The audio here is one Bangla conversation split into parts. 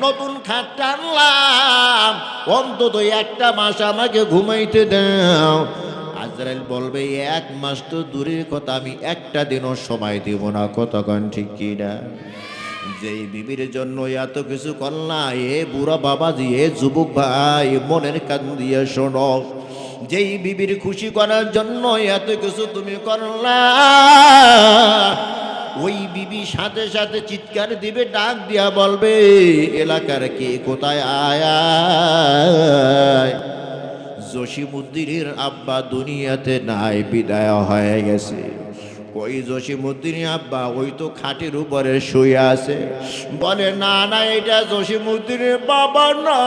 নতুন খাটটা আনলাম, অন্তত একটা মাস আমাকে ঘুমাইতে দাও। আজরাইল বলবে 1 মাস তো দূরের কথা, আমি একটা দিনও সময় দিব না। কতক্ষণ ঠিক কিনা? যেই বিবির জন্য এত কিছু করলা, এ বুড়া বাবাজি, এ যুবক ভাই, মনের কান দিয়ে শোনো, যেই বিবির খুশি করার জন্য এত কিছু তুমি করলা, ওই বিবি সাথে সাথে চিৎকার দিবে, ডাক দিয়া বলবে, এলাকার কে কোথায় আয় আয়। জসিমউদ্দিনের আব্বা দুনিয়াতে নাই, বিদায় হয়ে গেছে। ওই জসিমউদ্দিনের আব্বা ওই তো খাটের উপরে শুয়ে আছে। বলে, না না, এটা জসিমউদ্দিনের বাবা না,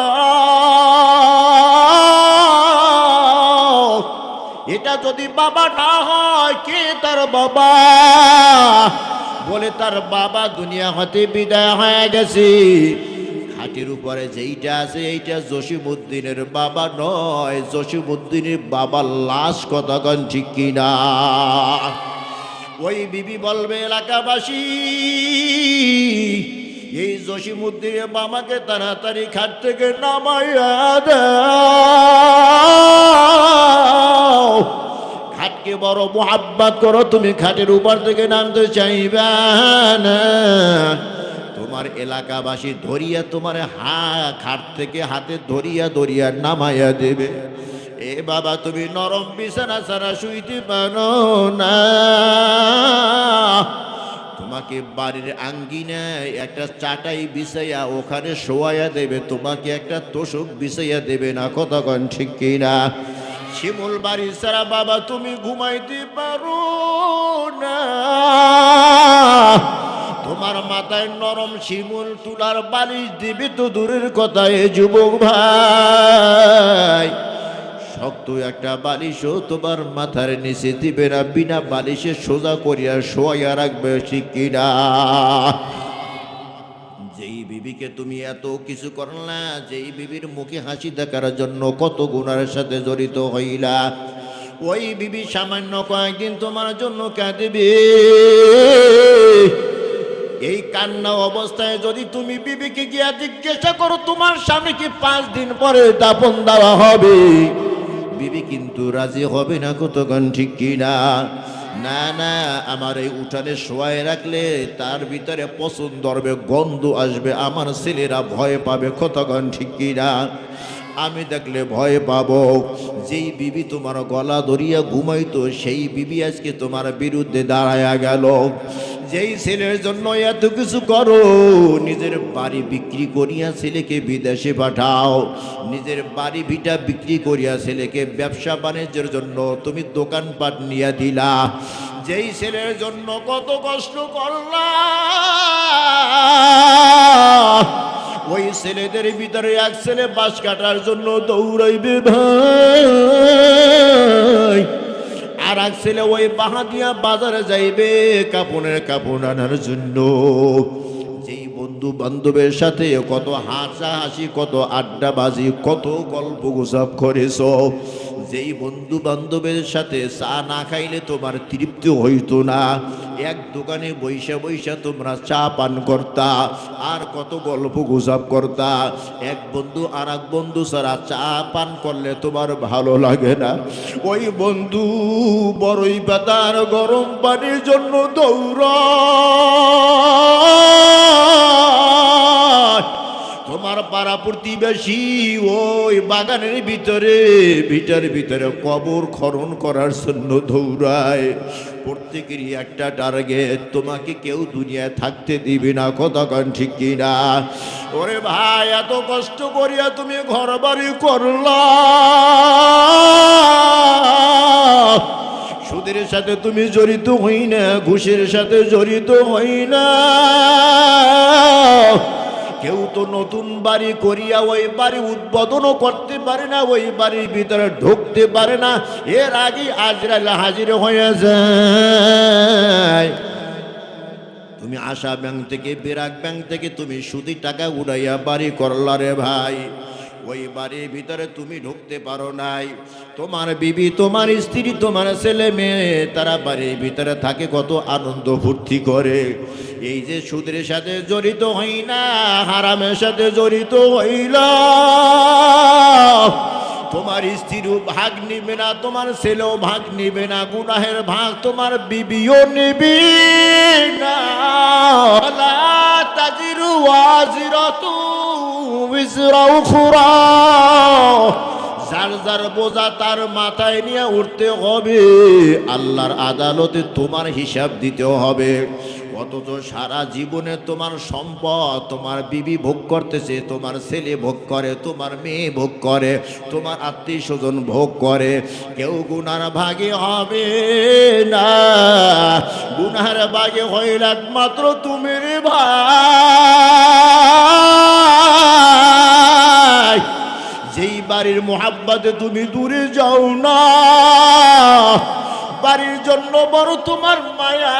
এটা যদি বাবা না হয়, কে তার বাবা? বলে, তার বাবা দুনিয়া হতে বিদায় হয়ে গেছে। খাটের উপরে যেইটা আছে এইটা জসিমউদ্দিনের বাবা নয়, জসিমউদ্দিনের বাবার লাশ। কতক্ষণ ঠিক কিনা? ওই বিবি বলবে, এলাকাবাসী, এই জসিমউদ্দিনের বাবাকে তাড়াতাড়ি খাট থেকে নামাইয়া দাও। খাটকে বড় মোহাব্বত করো তুমি, খাটের উপর থেকে নামতে চাইবে না। তোমার এলাকাবাসী ধরিয়া তোমার খাট থেকে হাতে ধরিয়া ধরিয়া নামাইয়া দেবে। এ বাবা, তুমি নরম বিছানা ছাড়া শুইতে পারো না। তোমাকে বাড়ির আঙ্গিনায় একটা চাটাই বিছাইয়া ওখানে শোয়াইয়া দেবে, তোমাকে একটা তোষক বিছাইয়া দেবে না। কতক্ষণ ঠিক কিনা? শিমুল বাড়ি ছাড়া বাবা তুমি ঘুমাইতে পারো না। তোমার মাথায় নরম শিমুল তুলার বালিশ দিবি তো দূরের কথা, এ যুবক ভাই, শক্ত একটা বালিশও তোমার মাথার নিচে দিবে না, বিনা বালিশে সোজা করিয়া শোয়াইয়া রাখবে। ঠিক কিনা? যেই বিবিকে তুমি এত কিছু করলা, যেই বিবির মুখে হাসি দেখার জন্য কত গুনার সাথে জড়িত হইলা, ওই বিবি সামান্য কয়েকদিন তোমার জন্য কাঁদবে। এই কান্না অবস্থায় যদি তুমি বিবিকে গিয়া জিজ্ঞাসা করো তোমার স্বামীকে 5 দিন পরে দাফন দেওয়া হবে, বিবি কিন্তু রাজি হবে না। কতক্ষণ ঠিক কিনা? না না, আমার এই উঠানে শোয়ায় রাখলে তার ভিতরে পছন্দ হবে, গন্ধ আসবে, আমার ছেলেরা ভয় পাবে। কতক্ষণ ঠিক কিনা? আমি দেখলে ভয় পাবো। যেই বিবি তোমার গলা ধরিয়া ঘুমাইতো, সেই বিবি আজকে তোমার বিরুদ্ধে দাঁড়ায়া গেল। যেই ছেলের জন্য এত কিছু করো, নিজের বাড়ি বিক্রি করিয়া ছেলেকে বিদেশে পাঠাও, নিজের বাড়ি ভিটা বিক্রি করিয়া ছেলেকে ব্যবসা বাণিজ্যের জন্য তুমি দোকানপাট নিয়ে দিলা। যেই ছেলের জন্য কত কষ্ট করলা, ওই ছেলেদের ভিতরে এক ছেলে বাঁশ কাটার জন্য দৌড়াইবে ভাই, আর এক ছেলে ওই বাহাদিয়া বাজারে যাইবে কাপড়ের কাপড় আনার জন্য। যেই বন্ধু বান্ধবের সাথে কত হাসাহাসি, কত আড্ডাবাজি, কত গল্প গুজব করেছ, যেই বন্ধু বান্ধবের সাথে চা না খাইলে তোমার তৃপ্তি হইতো না, এক দোকানে বৈশা বৈশা তোমরা চা পান করতা আর কত গল্প গুজব করতা। এক বন্ধু আর এক বন্ধু ছাড়া চা পান করলে তোমার ভালো লাগে না। ওই বন্ধু বড়ই পাতার গরম পানির জন্য দৌড়া, তোমার পাড়া প্রতিবেশী ওই বাগানের ভিটার ভিতরে কবর খনন করার জন্য দৌড়ায়। প্রত্যেকেরই একটা টার্গেট, তোমাকে কেউ দুনিয়ায় থাকতে দিবে না। কতক্ষণ ঠিক কিনা? ওরে ভাই, এত কষ্ট করিয়া তুমি ঘর বাড়ি করলা, সুদের সাথে তুমি জড়িত হই না, ঘুষের সাথে জড়িত হই না। কেউ তো নতুন বাড়ি করিয়া ওই বাড়ি উদ্বোধনও করতে পারে না, ওই বাড়ির ভিতরে ঢুকতে পারে না, এর আগে আজরাইল হাজির হয়ে যায়। তুমি আশা ব্যাংক থেকে, বিরাগ ব্যাংক থেকে তুমি সুদি টাকা উড়াইয়া বাড়ি করলা রে ভাই, ওই বাড়ির ভিতরে তুমি ঢুকতে পারো নাই। তোমার বিবি, তোমার স্ত্রী, তোমার ছেলে মেয়ে, তারা বাড়ির ভিতরে থাকে, কত আনন্দ ফুর্তি করে। এই যে সুদের সাথে জড়িত হই না, হারামের সাথে জড়িত হইল, তোমার স্ত্রীও ভাগ নিবে না, তোমার ছেলেও ভাগ নিবে না, গুনাহের ভাগ তোমার বিবিও নিবি না। লা তাজিরু ওয়াজিরাতু বিজরা উখরা, যার যার বোঝা তার মাথায় নিয়ে উঠতে হবে, আল্লাহর আদালতে তোমার হিসাব দিতে হবে। অথচ সারা জীবনে তোমার সম্পদ তোমার বিবি ভোগ করতেছে, তোমার ছেলে ভোগ করে, তোমার মেয়ে ভোগ করে, তোমার আত্মীয় স্বজন ভোগ করে, কেউ গুনার ভাগে হবে না। গুনার ভাগে হইল একমাত্র তুমি রে ভাই। যেই বাড়ির মোহাব্বতে তুমি দূরে যাও না, বাড়ির জন্য বড় তোমার মায়া।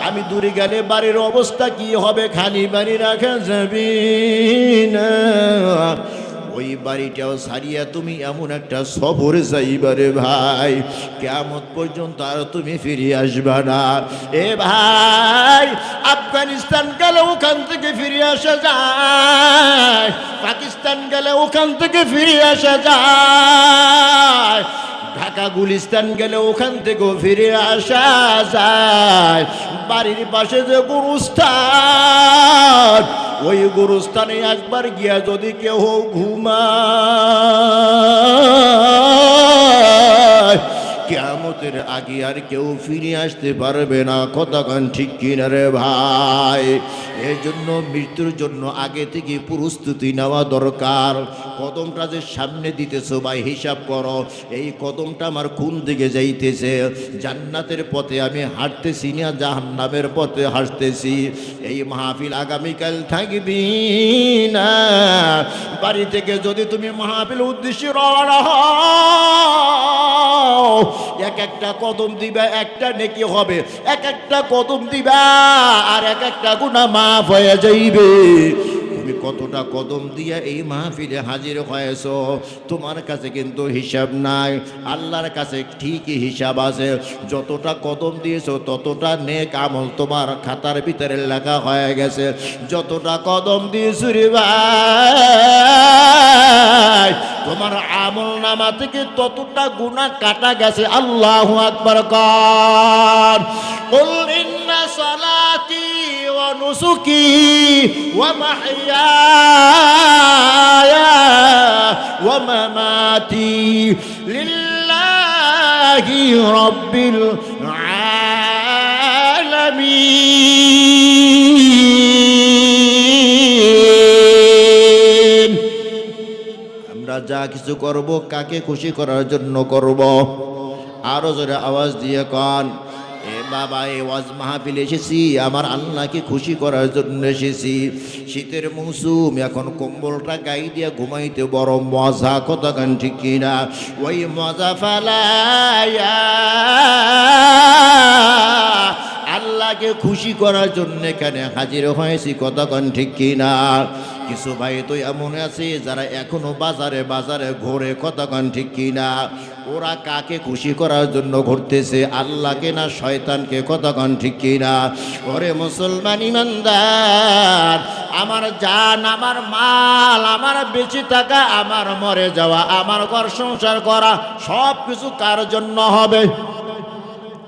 আমি দূরে গেলে বাড়ির অবস্থা কি হবে, খালি বাড়ি রাখা যাবে না। ওই বাড়িটাও সারিয়া তুমি এমন একটা সফরে যাইবারে ভাই, কিয়ামত পর্যন্ত আর তুমি ফিরে আসবা না। এ ভাই, আফগানিস্তান গেলে ওখান থেকে ফিরে আসা যায়, পাকিস্তান গেলে ওখান থেকে ফিরে আসা যায়, ঢাকা গুলিস্তান গেলে ওখান থেকেও ফিরে আসা যায়। বাড়ির পাশে যে গুরুস্থান, ওই গুরুস্থানে একবার গিয়া যদি কেউ ঘুমায়, কিয়ামতের আগে আর কেউ ফিরে আসতে পারবে না। কতক্ষণ ঠিক কিনা রে ভাই? এই জন্য মৃত্যুর জন্য আগে থেকে প্রস্তুতি নেওয়া দরকার। কদমটা যে সামনে দিতেছো ভাই, হিসাব করো, এই কদমটা আমার কোন দিকে যাইতেছে? জান্নাতের পথে আমি হাঁটতেছি না জাহান্নামের পথে হাঁটতেছি? এই মাহফিল আগামীকাল থাকবি না। বাড়ি থেকে যদি তুমি মাহফিল উদ্দেশ্যে রওনা হও, এক একটা কদম দিবা একটা নেকি হবে, এক একটা কদম দিবা আর এক একটা গুনাহ মাফ হয়ে যাইবে। তুমি কতটা কদম দিয়া এই মাহফিলে হাজির হয়েছো, তোমার কাছে কিন্তু হিসাব নাই, আল্লাহর কাছে ঠিকই হিসাব আছে। যতটা কদম দিয়েছো ততটা নেক আমল তোমার খাতার ভিতরে লেখা হয়ে গেছে। যতটা কদম দিয়েছো রে ভাই, তোমার আমল নামা থেকে ততটা গুনাহ কাটা গেছে। আল্লাহু আকবার কার। কুল ইন্না সালাতি ওয়া নুসুকি ওয়া মাহইয়ায়া ওয়া মামাতি লিল্লাহি রাব্বিল আলামিন। আমরা যা কিছু করব কাকে খুশি করার জন্য করব? আরো জোরে আওয়াজ দিয়ে কন, এ বাবা, এই ওয়াজ মাহফিল এসেছি আমার আল্লাহকে খুশি করার জন্য এসেছি। শীতের মৌসুম, এখন কম্বলটা গায়ে দিয়ে ঘুমাইতে বড় মজা। কতক্ষণ ঠিক কিনা? ওই মজা ফালায়া আল্লাহকে খুশি করার জন্য এখানে হাজির হয়েছি। কতক্ষণ ঠিক কিনা? কিছু ভাই তো এমন আছে যারা এখনো বাজারে বাজারে ঘোরে। কতক্ষণ ঠিক কিনা? ওরা কাকে খুশি করার জন্য ঘুরতেছে, আল্লাহকে না শয়তানকে? কতক্ষণ ঠিক কিনা? ওরে মুসলমান ইমানদার, আমার জান, আমার মাল, আমার বেঁচে থাকা, আমার মরে যাওয়া, আমার ঘর সংসার করা সব কিছু কার জন্য হবে?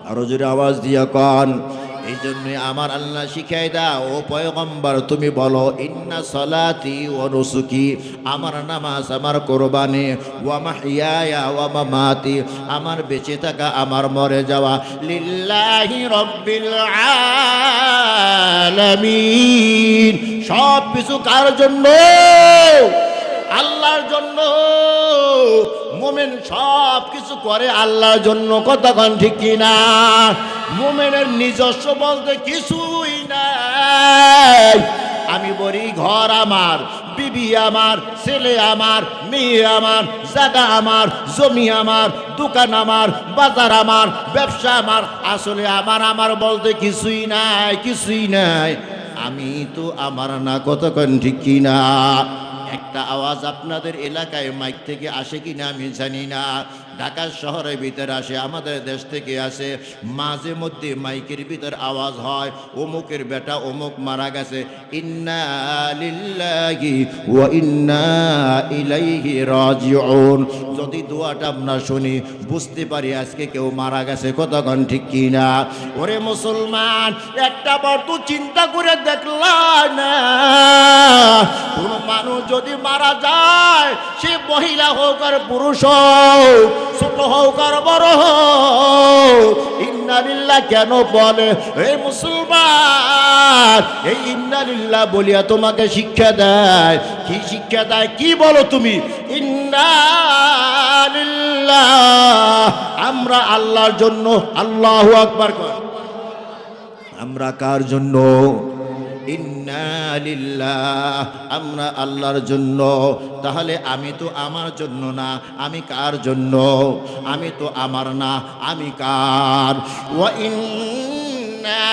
আরো জোরে আওয়াজ দিয়া কন। এই জন্য আমার আল্লাহ শিখাই দাও, ও পয়গম্বর তুমি বলো, ইন্না সালাতি ওয়া নুসুকি, আমার নামাজ, আমার কোরবানি, ওয়া মাহইয়ায়া ওয়া মামাতি, আমার বেঁচে থাকা, আমার মরে যাওয়া, লিল্লাহি রাব্বিল আলামিন। সব কিছু কার জন্য? আল্লাহর জন্য। মোমেন সব কিছু করে আল্লাহর জন্য। কতক্ষণ ঠিক কিনা? মোমেনের নিজস্ব বলতে কিছুই নাই। আমি বলি, ঘর আমার, বিবি আমার, ছেলে আমার, মেয়ে আমার, জায়গা আমার, জমি আমার, দোকান আমার, বাজার আমার, ব্যবসা আমার। আসলে আমার বলতে কিছুই নাই, কিছুই নাই। আমি তো আমার না। কতক্ষণ ঠিক কিনা? একটা আওয়াজ আপনাদের এলাকায় মাইক থেকে আসে কিনা আমি জানি না, ঢাকা শহরের ভিতরে আসে, আমাদের দেশ থেকে আসে, মাঝে মধ্যে মাইকের ভিতর আওয়াজ হয় অমুকের বেটা অমুক মারা গেছে, ইন্না লিল্লাহি ওয়া ইন্না ইলাইহি রাজিউন। যদি দোয়াটা আমরা শুনি বুঝতে পারি আজকে কেউ মারা গেছে, কতক্ষণ ঠিক কিনা? ওরে মুসলমান, একটা বার তো চিন্তা করে দেখলাম না, কোন মানুষ যদি মারা যায়, সে মহিলা হোক আর পুরুষ হোক, ছোট হোক আর বড় হোক, ইন্না লিল্লাহ কেন বলে? এই মুসলমান, এই ইন্না লিল্লাহ বলিয়া তোমাকে শিক্ষা দেয়। কি শিক্ষা দেয়? কি বলো তুমি? ইন্না লিল্লাহ, আমরা আল্লাহর জন্য। আল্লাহু আকবার কর। আমরা কার জন্য? ইন্না লিল্লাহ, আমরা আল্লাহর জন্য। তাহলে আমি তো আমার জন্য না, আমি কার জন্য? আমি তো আমার না, আমি কার? ওয়া ইন্না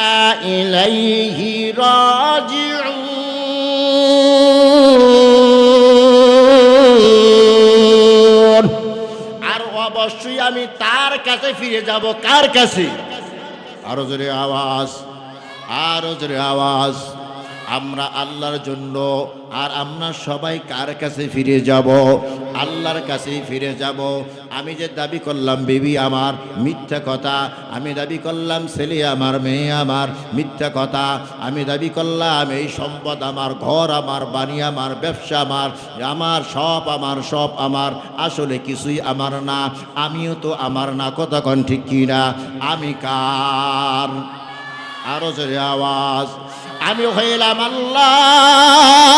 ইলাইহি রাজিউন। আর অবশ্যই আমি তার কাছে ফিরে যাব। কার কাছে? আরো জোরে আওয়াজ, আরো জোরে আওয়াজ। আমরা আল্লাহর জন্য। আর আমরা সবাই কার কাছে ফিরে যাব? আল্লাহর কাছেই ফিরে যাব। আমি যে দাবি করলাম বিবি আমার, মিথ্যা কথা। আমি দাবি করলাম ছেলে আমার, মেয়ে আমার, মিথ্যা কথা। আমি দাবি করলাম এই সম্পদ আমার, ঘর আমার, বাড়ি আমার, ব্যবসা আমার, আমার সব আমার, সব আমার। আসলে কিছুই আমার না, আমিও তো আমার না, কতক্ষণ ঠিক কিনা? আমি কার? আরো জোরে আওয়াজ। আমি হইলাম আল্লাহর।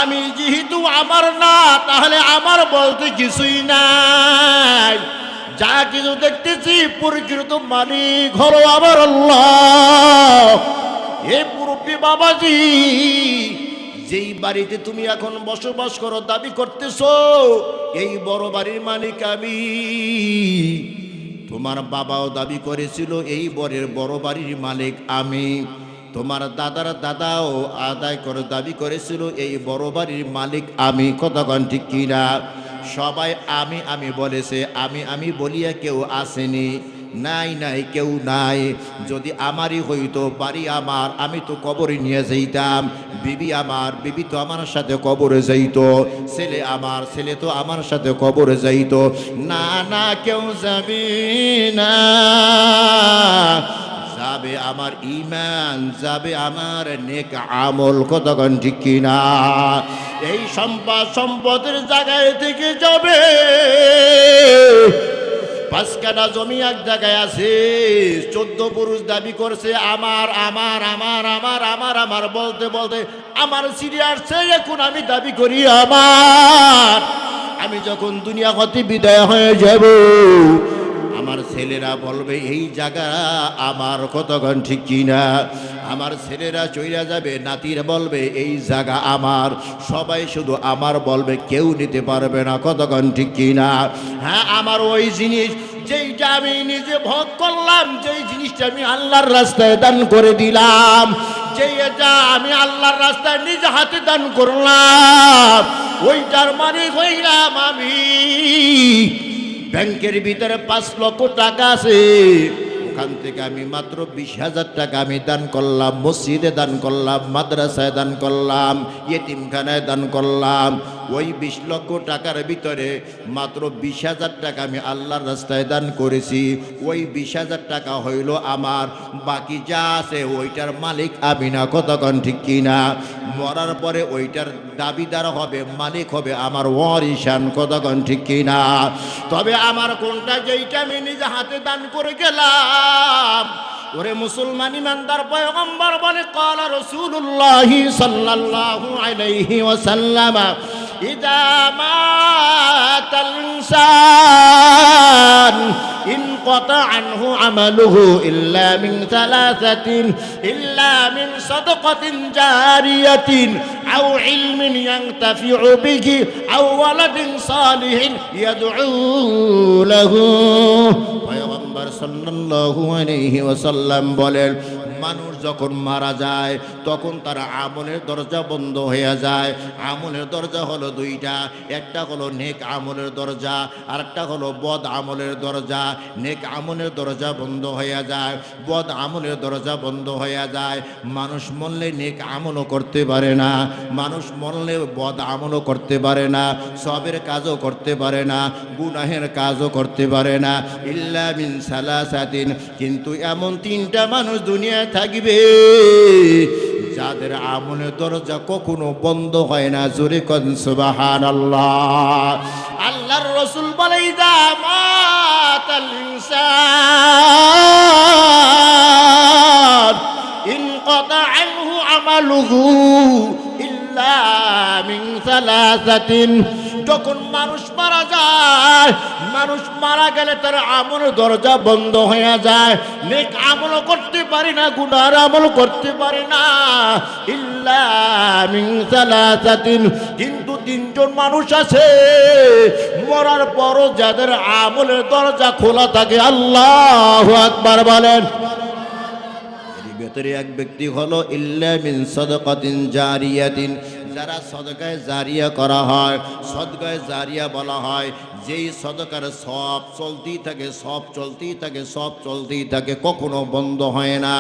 আমি যেহেতু আমার না, তাহলে আমার বলতে কিছুই নাই। যা কিছু দেখতেছি প্রকৃত মালিক হলো আমার আল্লাহ। এ মুরব্বি বাবাজি, যেই বাড়িতে তুমি এখন বসবাস করো, দাবি করতেছো এই বড় বাড়ির মালিক আমি। তোমার বাবাও দাবি করেছিল এই বড় বাড়ির মালিক আমি। তোমার দাদার দাদাও আদায় করে দাবি করেছিল এই বড় বাড়ির মালিক আমি, কতক্ষণ ঠিক কিনা? সবাই আমি আমি বলেছে, আমি আমি বলিয়া কেউ আসেনি, নাই নাই কেউ নাই। যদি আমারই হইতো, বাড়ি আমার, আমি তো কবরে নিয়ে যাইতাম। বিবি আমার, বিবি তো আমার সাথে কবরে যাইতো। ছেলে আমার, ছেলে তো আমার সাথে কবরে যাইতো। না না, কেউ যাবি না। যাবে আমার ঈমান, যাবে আমার নেক আমল, কতক্ষণ ঠিক কিনা? এই সম্পদের জায়গায় থেকে যাবে। 5 কাঠা জমি এক জায়গায় আছে, 14 পুরুষ দাবি করছে আমার আমার আমার আমার আমার আমার, বলতে বলতে আমার সিঁড়ি আসছে। এখন আমি দাবি করি আমার। আমি যখন দুনিয়া হতে বিদায় হয়ে যাব, আমার ছেলেরা বলবে এই জায়গা আমার, কতক্ষণ ঠিক কিনা? আমার ছেলেরা চইরা যাবে, নাতিরা বলবে এই জায়গা আমার। সবাই শুধু আমার বলবে, কেউ নিতে পারবে না, কতক্ষণ ঠিক কিনা? হ্যাঁ, আমার ওই জিনিস যেইটা আমি নিজে ভোগ করলাম, যেই জিনিসটা আমি আল্লাহর রাস্তায় দান করে দিলাম, যেটা আমি আল্লাহর রাস্তায় নিজ হাতে দান করলাম, ওইটার মালিক হইলাম আমি। ব্যাংকের ভিতরে 5 লক্ষ টাকা আছে, ওখান থেকে আমি মাত্র 20,000 টাকা আমি দান করলাম, মসজিদে দান করলাম, মাদ্রাসায় দান করলাম, ইয়েতিমখানায় দান করলাম। ওই 20 লক্ষ টাকার ভিতরে মাত্র 20,000 টাকা আমি আল্লাহর রাস্তায় দান করেছি। ওই 20,000 টাকা হইল আমার, বাকি যা আছে ওইটার মালিক আমি না, কতক্ষণ ঠিক কিনা? মরার পরে ওইটার দাবিদার হবে, মালিক হবে আমার ওয়ারিসান, কতক্ষণ ঠিক কিনা? তবে আমার কোনটা, যেইটা আমি নিজে হাতে দান করে গেলাম। ওরে মুসলমান ইমানদার পয়গম্বর বলে, ক্বালা রাসূলুল্লাহ সাল্লাল্লাহু আলাইহি ওয়াসাল্লাম, ইযা মাতাল ইনসান ইনকাতা আনহু আমালুহু ইল্লা মিন সালাসাতিন, ইল্লা মিন সাদাকাতিন জারিয়াতিন আও ইলমিন ইয়ানতাফিউ বিহি আও ওয়ালাদিন সালিহিন ইয়াদউ লাহু। পয়গম্বর সাল্লাল্লাহু আলাইহি ওয়াসাল্লাম বলেন, মানুষ যখন মারা যায় তখন তার আমলের দরজা বন্ধ হয়ে যায়। আমলের দরজা হলো দুইটা, একটা হলো নেক আমলের দরজা, আর একটা হলো বদ আমলের দরজা। নেক আমলের দরজা বন্ধ হয়ে যায়, বদ আমলের দরজা বন্ধ হয়ে যায়। মানুষ মরলে নেক আমলও করতে পারে না, মানুষ মরলে বদ আমলও করতে পারে না, সবের কাজও করতে পারে না, গুনাহের কাজও করতে পারে না। ইল্লা মিন সালাসাতিন, কিন্তু এমন তিনটা মানুষ দুনিয়ায় থাকবে যাদের আমলের দরজা কখনো বন্ধ হয় না। জোরে কোন সুবহানাল্লাহ। আল্লাহর রাসূল বলে ইযা মাতাল ইনসান ইনকাতা আনহু আমালুহু ইল্লা মিন সালাসাতিন, যখন মানুষ মারা যায়, মানুষ মারা গেলে তার আমলের দরজা বন্ধ হয়ে যায়। নেক আমলও করতে পারি না, গুনার আমল করতে পারি না। ইল্লা মিন সালাসাতিন, কিন্তু তিনজন মানুষ আছে মরার পরও যাদের আমলের দরজা খোলা থাকে। আল্লাহু আকবার বলেন। এর ভেতরে এক ব্যক্তি হলো ইল্লা মিন সাদাকাতিন জারিয়াতিন, যারা সদকায়ে জারিয়া করা হয়। সদকায়ে জারিয়া বলা হয় যেই সদকার সব চলতেই থাকে, সব চলতেই থাকে, সব চলতেই থাকে, কখনো বন্ধ হয় না।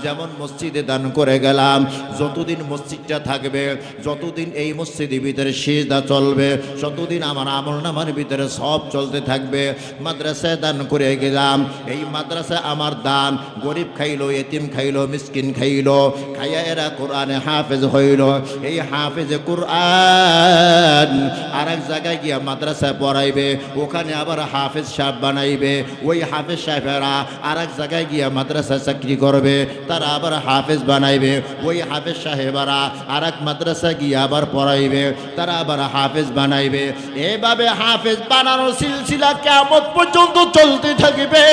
যেমন মসজিদে দান করে গেলাম, যতদিন মসজিদটা থাকবে, যতদিন এই মসজিদের ভিতরে সিজদা চলবে, ততদিন আমার আমলনামার ভিতরে সব চলতে থাকবে। মাদ্রাসায় দান করে গেলাম, এই মাদ্রাসায় আমার দান, গরিব খাইলো, এতিম খাইলো, মিসকিন খাইলো, খাইয়া এরা কোরআনে হাফেজ হইল। এই হাফেজে কোরআন আর এক জায়গায় গিয়া মাদ্রাসায় পড়াইবে, ওখানে আবার হাফেজ সাহেব বানাইবে। ওই হাফেজ সাহেবেরা আর এক জায়গায় গিয়া মাদ্রাসায় চাকরি করবে, তারা আবার হাফেজ বানাইবে। ওই হাফেজ সাহেবেরা আর এক মাদ্রাসায় গিয়া আবার পড়াইবে, তারা আবার হাফেজ বানাইবে। এভাবে হাফেজ বানানোর সিলসিলা কিয়ামত পর্যন্ত চলতে থাকবে।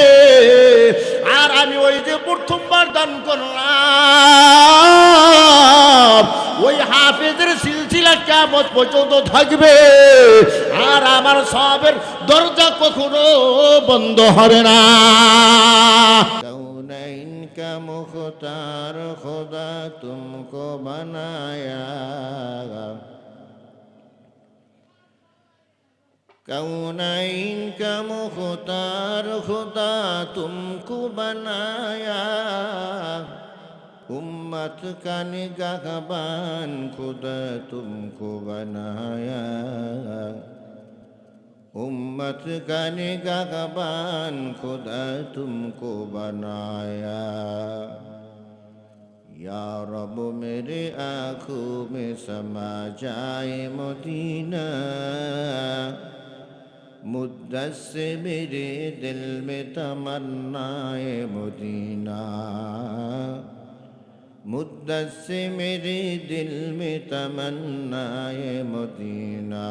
আর আমি ওই যে প্রথমবার দান করলাম, ওই হাফেজের সিলসিলা কিয়ামত পর্যন্ত থাকবে। আর আমার সবের দরজা কখনো বন্ধ হবে না। কৌনাইন কা মুখতার খোদা তুমকো বানায়া, कौनैन का मुख्तार खुदा तुमको बनाया, उम्मत का निगाहबान खुदा तुमको बनाया, उम्मत का निगाहबान खुदा तुमको बनाया। या रब मेरे आँखों में समा जाए मदीना, मुद्दत से मेरे दिल में तमन्नाए मदीना, मुद्दत से मेरे दिल में तमन्नाए मदीना।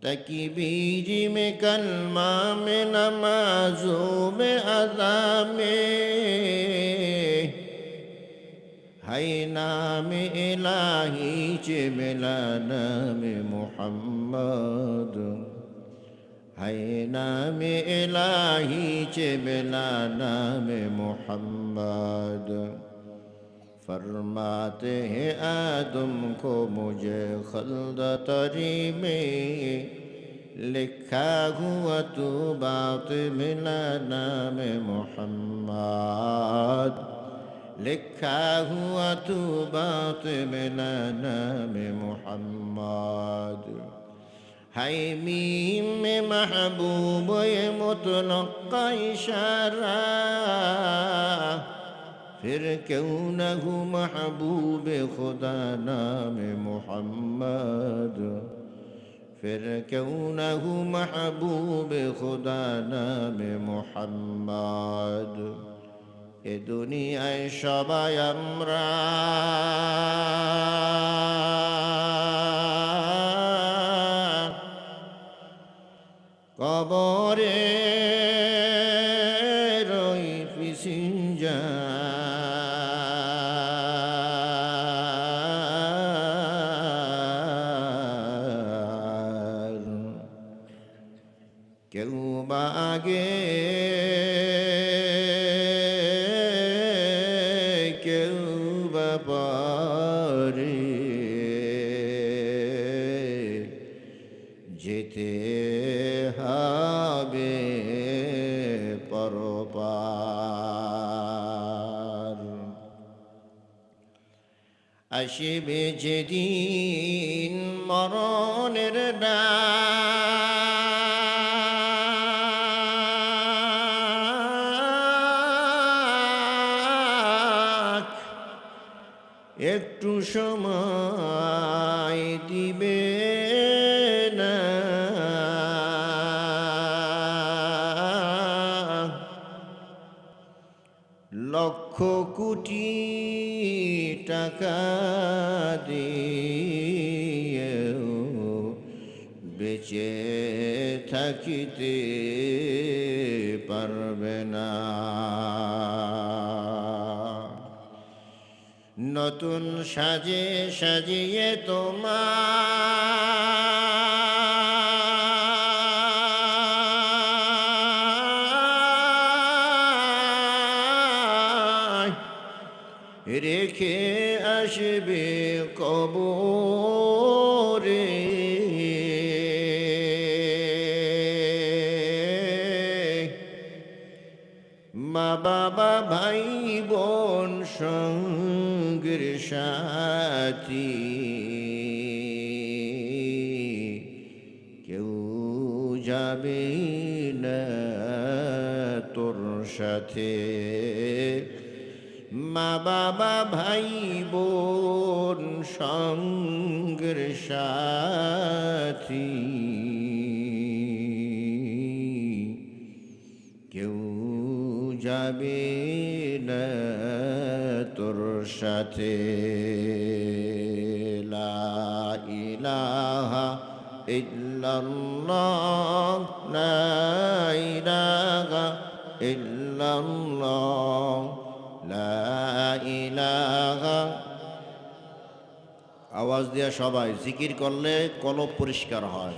तकबीर में कलमा में नमाज़ों में अज़ा में है नाम इलाही चे मिला नाम मुहम्मद, है नाम इलाही चे मिला नाम मुहम्मद। फरमाते हैं आदम को मुझे खल्द तरी में लिखा हुआ तू बात मिला नाम मुहम्मद, लिखा हुआ तू बात मिला नाम मुहम्मद। है मीम में महबूब ये मुतलक का इशारा, फिर क्यों न हूँ महबूब खुदा नाम मुहम्मद, फिर क्यों न हूँ महबूब खुदा नाम मुहम्मद। এ দুনিয়ায় সবাই আমরা কবরে রই প্যাসেঞ্জার, কেউ বা আগে ব্যাপারে যেতে হবে পরপার। আসিবে যেদিন মরণের ডাক, একটু সময় দিবে না, লক্ষ কোটি টাকা দিয়েও বেঁচে থাকিতে পারবে না। নতুন সাজে সাজিয়ে তোমার রেখে আসবে কবরে। মা বাবা ভাই বোন সঙ্গের সাথী কেউ যাবে না তোর সাথে। মা বাবা ভাই বোন সঙ্গের সাথী কেউ যাবে না তোর সাথে। লা ইলাহা ইল্লাল্লাহ, লা ইলাহা ইল্লাল্লাহ, লা ইলাহা। আওয়াজ দিয়া সবাই জিকির করলে কলব পরিষ্কার হয়।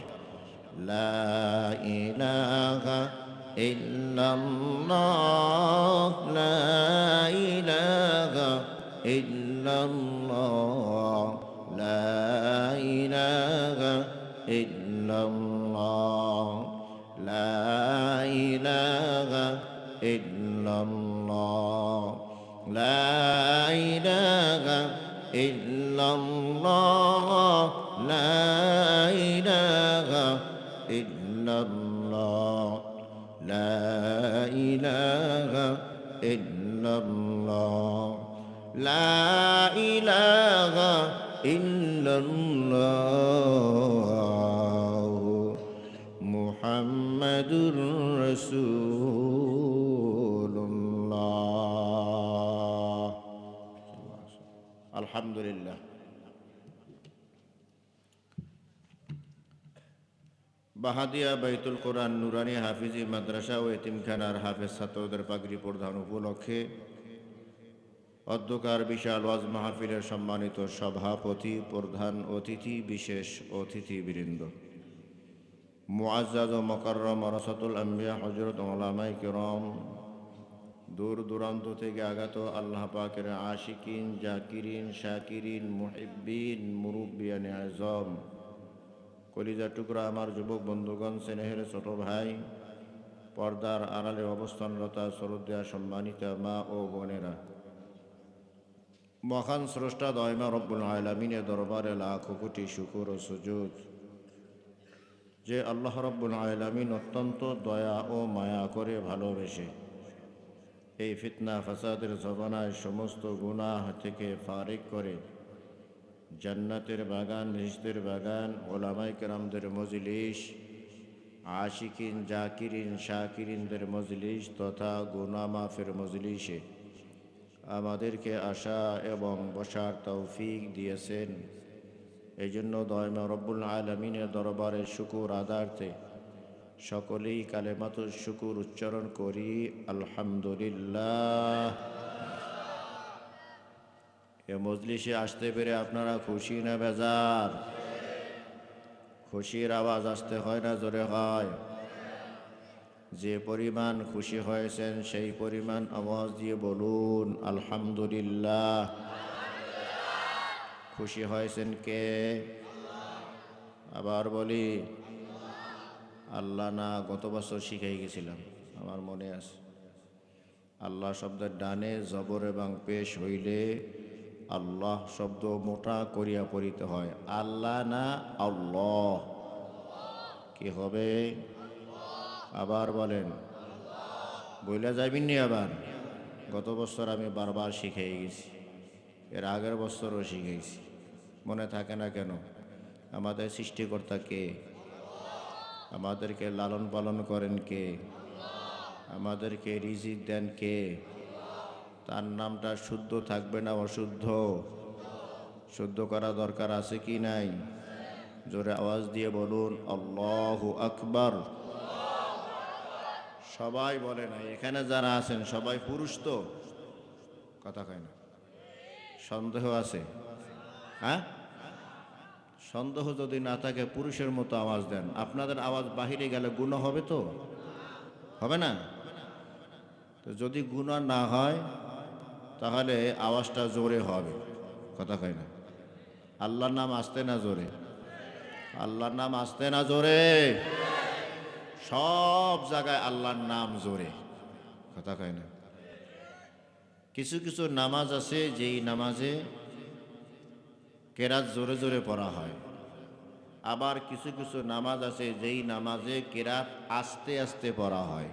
লা ইলাহা ইল্লাল্লাহ, লা ইলাহা ইল্লাল্লাহ, লা ইলাহা ইল্লাল্লাহ, লা ইলাহা ইল্লাল্লাহ, লা ইলাহা ইল্লাল্লাহ, লা ইলাহা ইল্লাল্লাহ, লা ইলাহা ইল্লাল্লাহ, লা ইলাহা ইল্লাল্লাহ, মুহাম্মাদুর রাসূলুল্লাহ। আলহামদুলিল্লাহ। বাহাদিয়া বাইতুল কোরআন নুরানি হাফিজি মাদ্রাসা ও এতিমখানার হাফেজ ছাত্রদের পাগড়ি প্রদান উপলক্ষে অধ্যকার বিশাল ওয়াজ মাহফিলের সম্মানিত সভাপতি, প্রধান অতিথি, বিশেষ অতিথিবৃন্দ, মুআজ্জাজ ও মুকাররম ওয়ারাসাতুল আম্বিয়া হযরত উলামায়ে কিরাম, দূর দূরান্ত থেকে আগত আল্লাহ পাকের আশিকিন, জাকিরিন, শাকিরিন, মুহিব্বিন, মুরব্বিয়ানে আযম, কলিজা টুকরা আমার যুবক বন্ধুগণ, স্নেহের ছোট ভাই, পর্দার আড়ালে অবস্থানরতা শ্রদ্ধা সম্মানিত মা ও বোনেরা, মহান স্রষ্টা দয়মা রব্বুল আলামিনের দরবারে লাখো কোটি শুকর ও সুজুদ যে আল্লাহ রব্বুল আলামিন অত্যন্ত দয়া ও মায়া করে ভালোবেসে এই ফিতনা ফাসাদের জমানায় সমস্ত গুনাহ থেকে ফারিক করে জান্নাতের বাগান, রিজতের বাগান, ওলামায়ে কেরামদের মজলিস, আশিকিন, জাকিরিন, শাকিরিনদের মজলিস তথা গুনাহ মাফের মজলিসে আমাদেরকে আসা এবং বসার তৌফিক দিয়েছেন। এই জন্য দয়মা রব্বুল আলামিনের দরবারে শুকুর আদার্থে সকলেই কালেমাতুশ শুকুর উচ্চারণ করি, আলহামদুলিল্লাহ। এ মজলিসে আসতে পেরে আপনারা খুশি না বেজার? খুশির আওয়াজ আসতে হয় না জোরে হয়? যে পরিমাণ খুশি হয়েছেন সেই পরিমাণ আওয়াজ দিয়ে বলুন আলহামদুলিল্লাহ। খুশি হয়েছেন কে? আবার বলি আল্লাহ না, গত বছর শিখাই গেছিলাম, আমার মনে আছে। আল্লাহ শব্দের ডানে জবর এবং পেশ হইলে আল্লাহ শব্দ মোটা করিয়া পড়িতে হয়। আল্লাহ না আল্লাহ, কি হবে? আবার বলেন, বইলা যাইবেননি আবার। গত বছর আমি বারবার শিখাই গেছি, এর আগের বছরও শিখাইছি, মনে থাকে না কেন? আমাদের সৃষ্টিকর্তা কে? আমাদেরকে লালন পালন করেন কে? আমাদেরকে রিজিক দেন কে? তার নামটা শুদ্ধ থাকবে না অশুদ্ধ? শুদ্ধ করা দরকার আছে কি নাই? জোরে আওয়াজ দিয়ে বলুন আল্লাহু আকবার। সবাই বলে না, এখানে যারা আছেন সবাই পুরুষ তো? কথা কয় না, সন্দেহ আছে? হ্যাঁ, সন্দেহ যদি না থাকে পুরুষের মতো আওয়াজ দেন। আপনাদের আওয়াজ বাহিরে গেলে গুনাহ হবে তো? হবে না? তো যদি গুনাহ না হয় তাহলে আওয়াজটা জোরে হবে। কথা কয় না। আল্লাহর নাম আসতে না জোরে? আল্লাহর নাম আসতে না জোরে? সব জায়গায় আল্লাহর নাম জোরে। কথা কয় না। কিছু কিছু নামাজ আছে যেই নামাজে কেরাত জোরে জোরে পড়া হয়, আবার কিছু কিছু নামাজ আছে যেই নামাজে কেরাত আস্তে আস্তে পড়া হয়।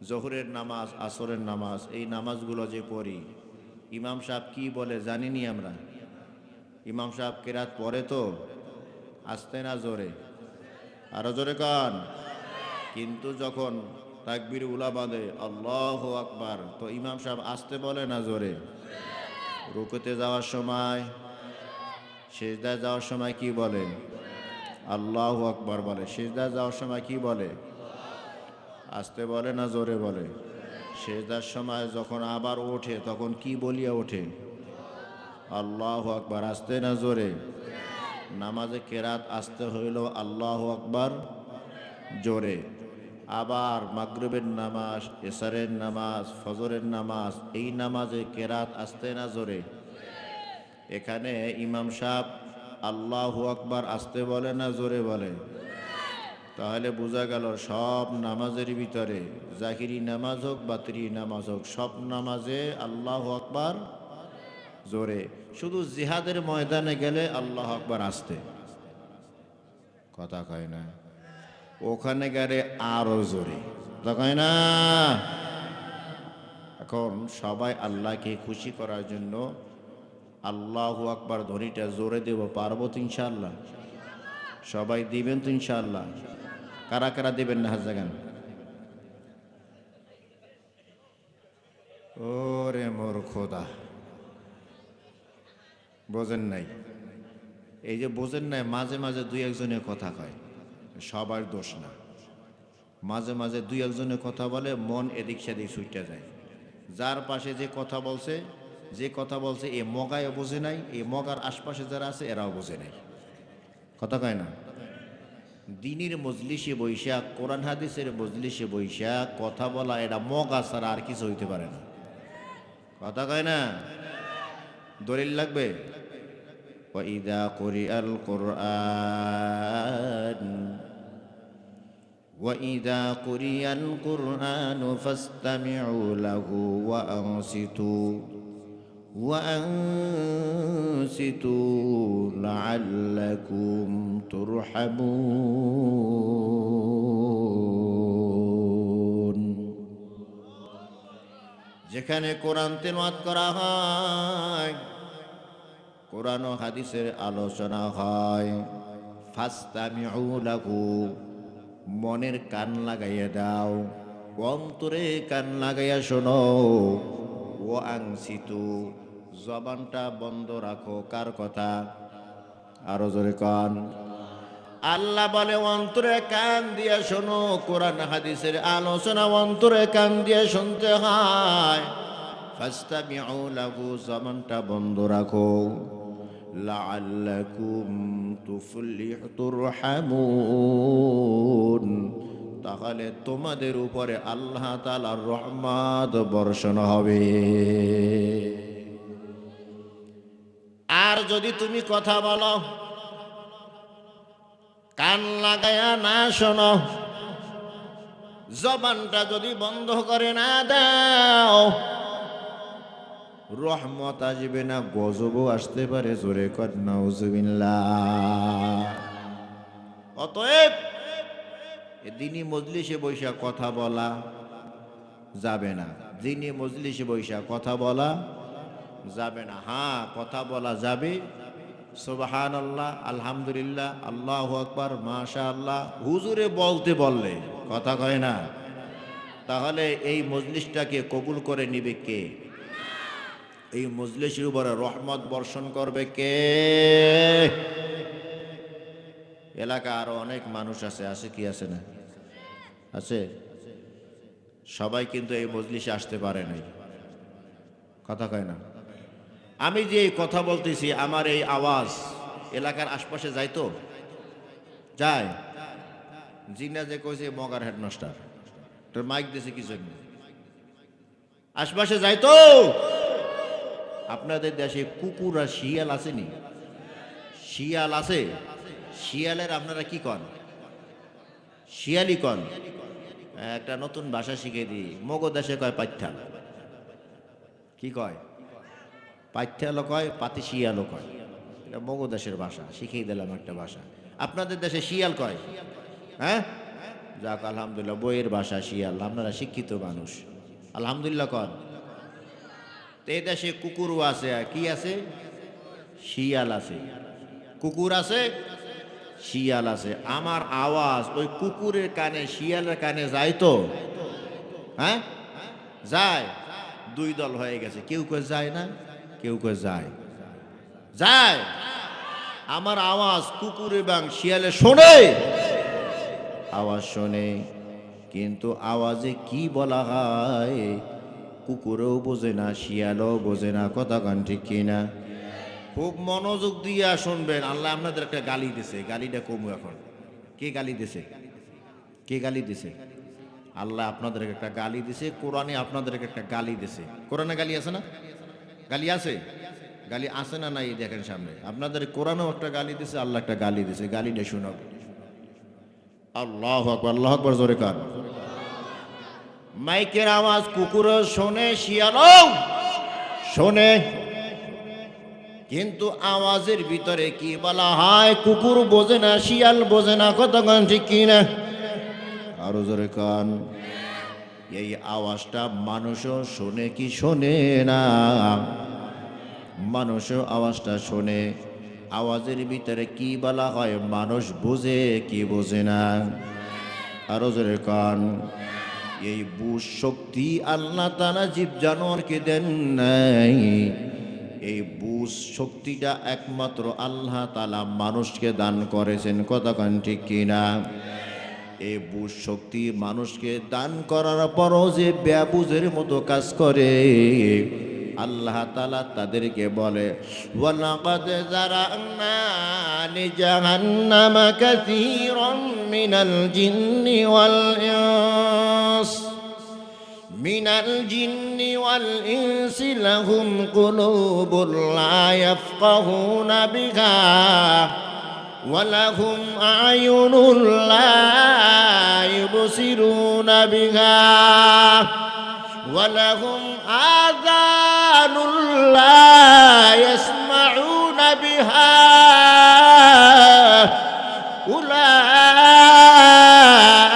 জোহরের নামাজ, আসরের নামাজ, এই নামাজগুলো যে পড়ি, ইমাম সাহেব কি বলে জানিনি আমরা? ইমাম সাহেব কেরাত পড়ে তো আস্তে না জোরে? আরো জোরে কান। কিন্তু যখন তাকবীর উলা বাঁধে আল্লাহু আকবার, তো ইমাম সাহেব আস্তে বলে না জোরে? রুকুতে যাওয়ার সময়, সিজদায় যাওয়ার সময় কি বলে? আল্লাহু আকবার বলে। সিজদায় যাওয়ার সময় কি বলে? আস্তে বলে না জোরে বলে? সিজদার সময় যখন আবার ওঠে তখন কি বলিয়া ওঠে? আল্লাহু আকবার। আস্তে না জোরে? নামাজে কেরাত আস্তে হইল আল্লাহু আকবার জোরে। আবার মাগরিবের নামাজ, এশারের নামাজ, ফজরের নামাজ, এই নামাজে কেরাত আস্তে না জোরে? এখানে ইমাম সাহেব আল্লাহু আকবার আস্তে বলে না জোরে বলে? তাহলে বোঝা গেল সব নামাজের ভিতরে, জাহিরি নামাজ হোক বাতিরি নামাজ হোক, সব নামাজে আল্লাহু আকবার জোরে। শুধু জিহাদের ময়দানে গেলে আল্লাহু আকবার আস্তে। কথা কয় না। ওখানে গেলে আরো জোরে। কথা কয় না। এখন সবাই আল্লাহকে খুশি করার জন্য আল্লাহু আকবার ধ্বনিটা জোরে দেব, পারবো তো ইনশাআল্লাহ? সবাই দিবেন তো ইনশাআল্লাহ? কারা কারা দিবেন না হাত জাগান। ওরে মোর খোদা, বোঝেন নাই? এই যে বোঝেন নাই, মাঝে মাঝে দুই একজনের কথা কয়, সবার দোষ না। মাঝে মাঝে দুই একজনের কথা বলে, মন এদিক সেদিক ছুটে যায়। যার পাশে যে কথা বলছে এ মগায় বোঝে নাই, এ মগার আশপাশে যারা আছে এরাও বোঝে নাই। কথা কয় না। দিনের মজলিসে বৈশা, কোরআন হাদিসের মজলিসে বৈশা কথা বলা, এটা মগা ছাড়া আর কিছু হইতে পারে না। কথা কয় না। দলিল লাগবে। وَإِذَا قُرِئَ الْقُرْآنُ وَإِذَا قُرِئَ الْقُرْآنُ فَاسْتَمِعُوا لَهُ وَأَنصِتُوا لَعَلَّكُمْ تُرْحَمُونَ। যেখানে কোরআন তেলাওয়াত করা হয়, কোরআন ও হাদিসের আলোচনা হয়, ফাস্তামিউ লাহু, মনের কান লাগাইয়া দাও, অন্তরে কান লাগাইয়া শোনো, ও আনসিতু, জবানটা বন্ধ রাখো। কার কথা? আরো জোরে কান। আল্লাহ বলে অন্তরে কান দিয়ে শোনো, কোরআন হাদিসের আলোচনা অন্তরে কান দিয়ে শুনতে হয়। ফাস্তামিউ লাহু, জবানটা বন্ধ রাখো। লাআল্লাকুম তুরহামুন, তাহলে তোমাদের উপরে আল্লাহ তাআলার রহমত বর্ষণ হবে। আর আর যদি তুমি কথা বলো, কান লাগায়া না শোনো, জবানটা যদি বন্ধ করে না দাও, রহমত আসবে না, গজবও আসতে পারে। জোরে কর নাউজুবিল্লাহ। অতএব দিনী মজলিসে বৈশা কথা বলা যাবে না, দিনী মজলিসে বৈশা কথা বলা যাবে না। হ্যাঁ, কথা বলা যাবে সুবহানাল্লাহ, আলহামদুলিল্লাহ, আল্লাহু আকবার, মাশাআল্লাহ হুজুরে বলতে বললে, কথা কয় না। তাহলে এই মজলিসটাকে কবুল করে নিবে কে? এই মজলিসের উপরে রহমত বর্ষণ করবে কে? এলাকা আরো অনেক মানুষ আছে, আছে কি আছে না? আছে। সবাই কিন্তু এই মজলিসে আসতে পারে নাই, কথা কয় না। আমি যে এই কথা বলতেছি, আমার এই আওয়াজ এলাকার আশপাশে যায় তো? যায়। জিনা যে কইছে মগার হেডমাস্টার, তোর মাইক দিছে কি জন্য? আশপাশে যায় তো? আপনাদের দেশে কুকুর আর শিয়াল আসেনি? শিয়াল আছে? শিয়ালের আপনারা কি কন? শিয়ালি কন। একটা নতুন ভাষা শিখে দিই, মগো দেশে কয় পাইথা। কি কয়? পাইথ্যালো কয়, পাতি শিয়ালও কয়। এটা মগো দেশের ভাষা, শিখিয়ে দিলাম একটা ভাষা। আপনাদের দেশে শিয়াল কয়? হ্যাঁ, যাক আলহামদুলিল্লাহ, বইয়ের ভাষা শিয়াল, আপনারা শিক্ষিত মানুষ, আলহামদুলিল্লাহ কন। এই দেশে কুকুরও আছে, কি আছে? শিয়াল আছে। কুকুর আছে, শিয়াল আছে। আমার আওয়াজ ওই কুকুরের কানে শিয়ালের কানে যায় তো? হ্যাঁ, যায়। দুই দল হয়ে গেছে, কেউ কয় যায় না, কেউ কয় যায়। যায়। আমার আওয়াজ কুকুর এবং শিয়ালে শোনে, আওয়াজ শোনে, কিন্তু আওয়াজে কি বলা হয় কুকুরেও বোঝে না, শিয়ালও বোঝে না, কথা কান ঠিক কিনা? খুব মনোযোগ দিয়ে শুনবেন। আল্লাহ আপনাদের একটা গালি দিছে, গালিটা কমু এখন। কে গালি দিছে? কে গালি দিছে? আল্লাহ আপনাদেরকে একটা গালি দিছে, কোরআনে আপনাদেরকে একটা গালি দিছে। কোরআনে গালি আছে না? গালি আছে? গালি আছে না নাই দেখেন সামনে। আপনাদের কোরআনেও একটা গালি দিছে, আল্লাহ একটা গালি দিছে, গালিটা শুনাব। আল্লাহু আকবার, আল্লাহু আকবার জোরে কান। মাইকের আওয়াজ কুকুরও শোনে, শিয়ালও শোনে, কিন্তু আওয়াজের ভিতরে কি বলা হয় কুকুর বোঝে না, শিয়াল বোঝে না, কথা কান ঠিক কিনা? আরো জোরে কান। এই আওয়াজটা মানুষও শোনে কি শোনে না? মানুষও আওয়াজটা শোনে। আওয়াজের ভিতরে কি বলা হয় মানুষ বোঝে কি বোঝে না? আরো জোরে কান। এই বুঝ শক্তি আল্লাহ তাআলা জীব জানোয়ারকে দেন নাই, এই বুঝ শক্তিটা একমাত্র আল্লাহ তাআলা মানুষকে দান করেছেন, কথা কান ঠিক কিনা? এই বুঝ শক্তি মানুষকে দান করার পরও যে বেবুঝের মতো কাজ করে, আল্লাহ তাআলা তাদেরকে বলে ওয়ালাকাদ যারানা লিজাহান্নামা কাসীরাম মিনাল জিন্নি ওয়াল ইনস মিনাল জিন্নি ওয়াল ইনসি লাহুম কুলুবুন লা ইয়াফকাহুনা বিহা ওয়ালাহুম আ'য়ুনুন লা ইউবসিরুনা বিহা ওয়ালাহুম আযানুন লা ইয়াসমাউনা বিহা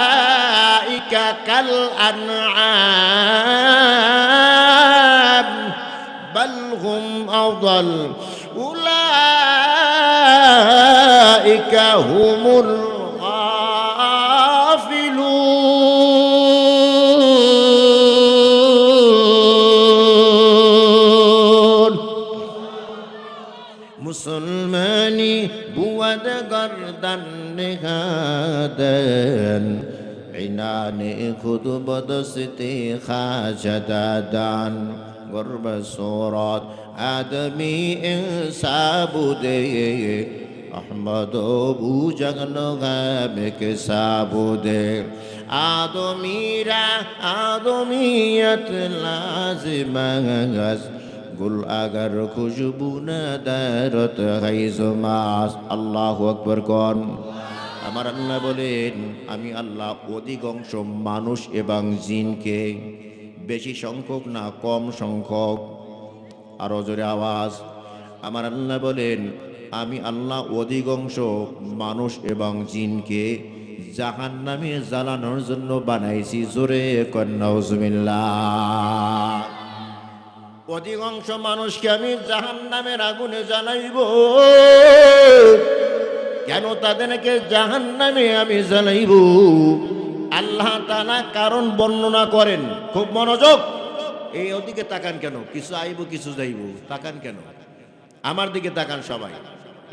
উলাইকা কাল আনআম বাল হুম আযাল উলাইকা হুমুল গাফিলুন। মুসলমানি বুয়াদ গর্দান নিহাদান ইনানে খুদ বদস্তে খাজাদান গর্ব সুরাত আদমি ইনসাবুদে আহমদ বুজগন গাবেক সাবুদে আদমিরা আদমিয়ত লাজিমাস गुल अगर खुशबू न दारत है जुमास আল্লাহু আকবার কোন আমার আল্লাহ বলেন আমি আল্লাহ অধিকাংশ মানুষ এবং জিনকে বেশি সংখ্যক না কম সংখ্যক আরো জোরে আওয়াজ আমার আল্লাহ বলেন আমি আল্লাহ অধিকাংশ মানুষ এবং জিনকে জাহান্নামে জ্বালানোর জন্য বানাইছি জোরে নাউজুবিল্লাহ অধিকাংশ মানুষকে আমি জাহান্নামের আগুনে জ্বালাইব কেন তাদেরকে জাহান্নামে আমি জ্বালাইব আল্লাহ তাআলা কারণ বর্ণনা করেন খুব মনোযোগ এই ওদিকে তাকান কেন কিছু আইব কিছু যাইব তাকান কেন আমার দিকে তাকান সবাই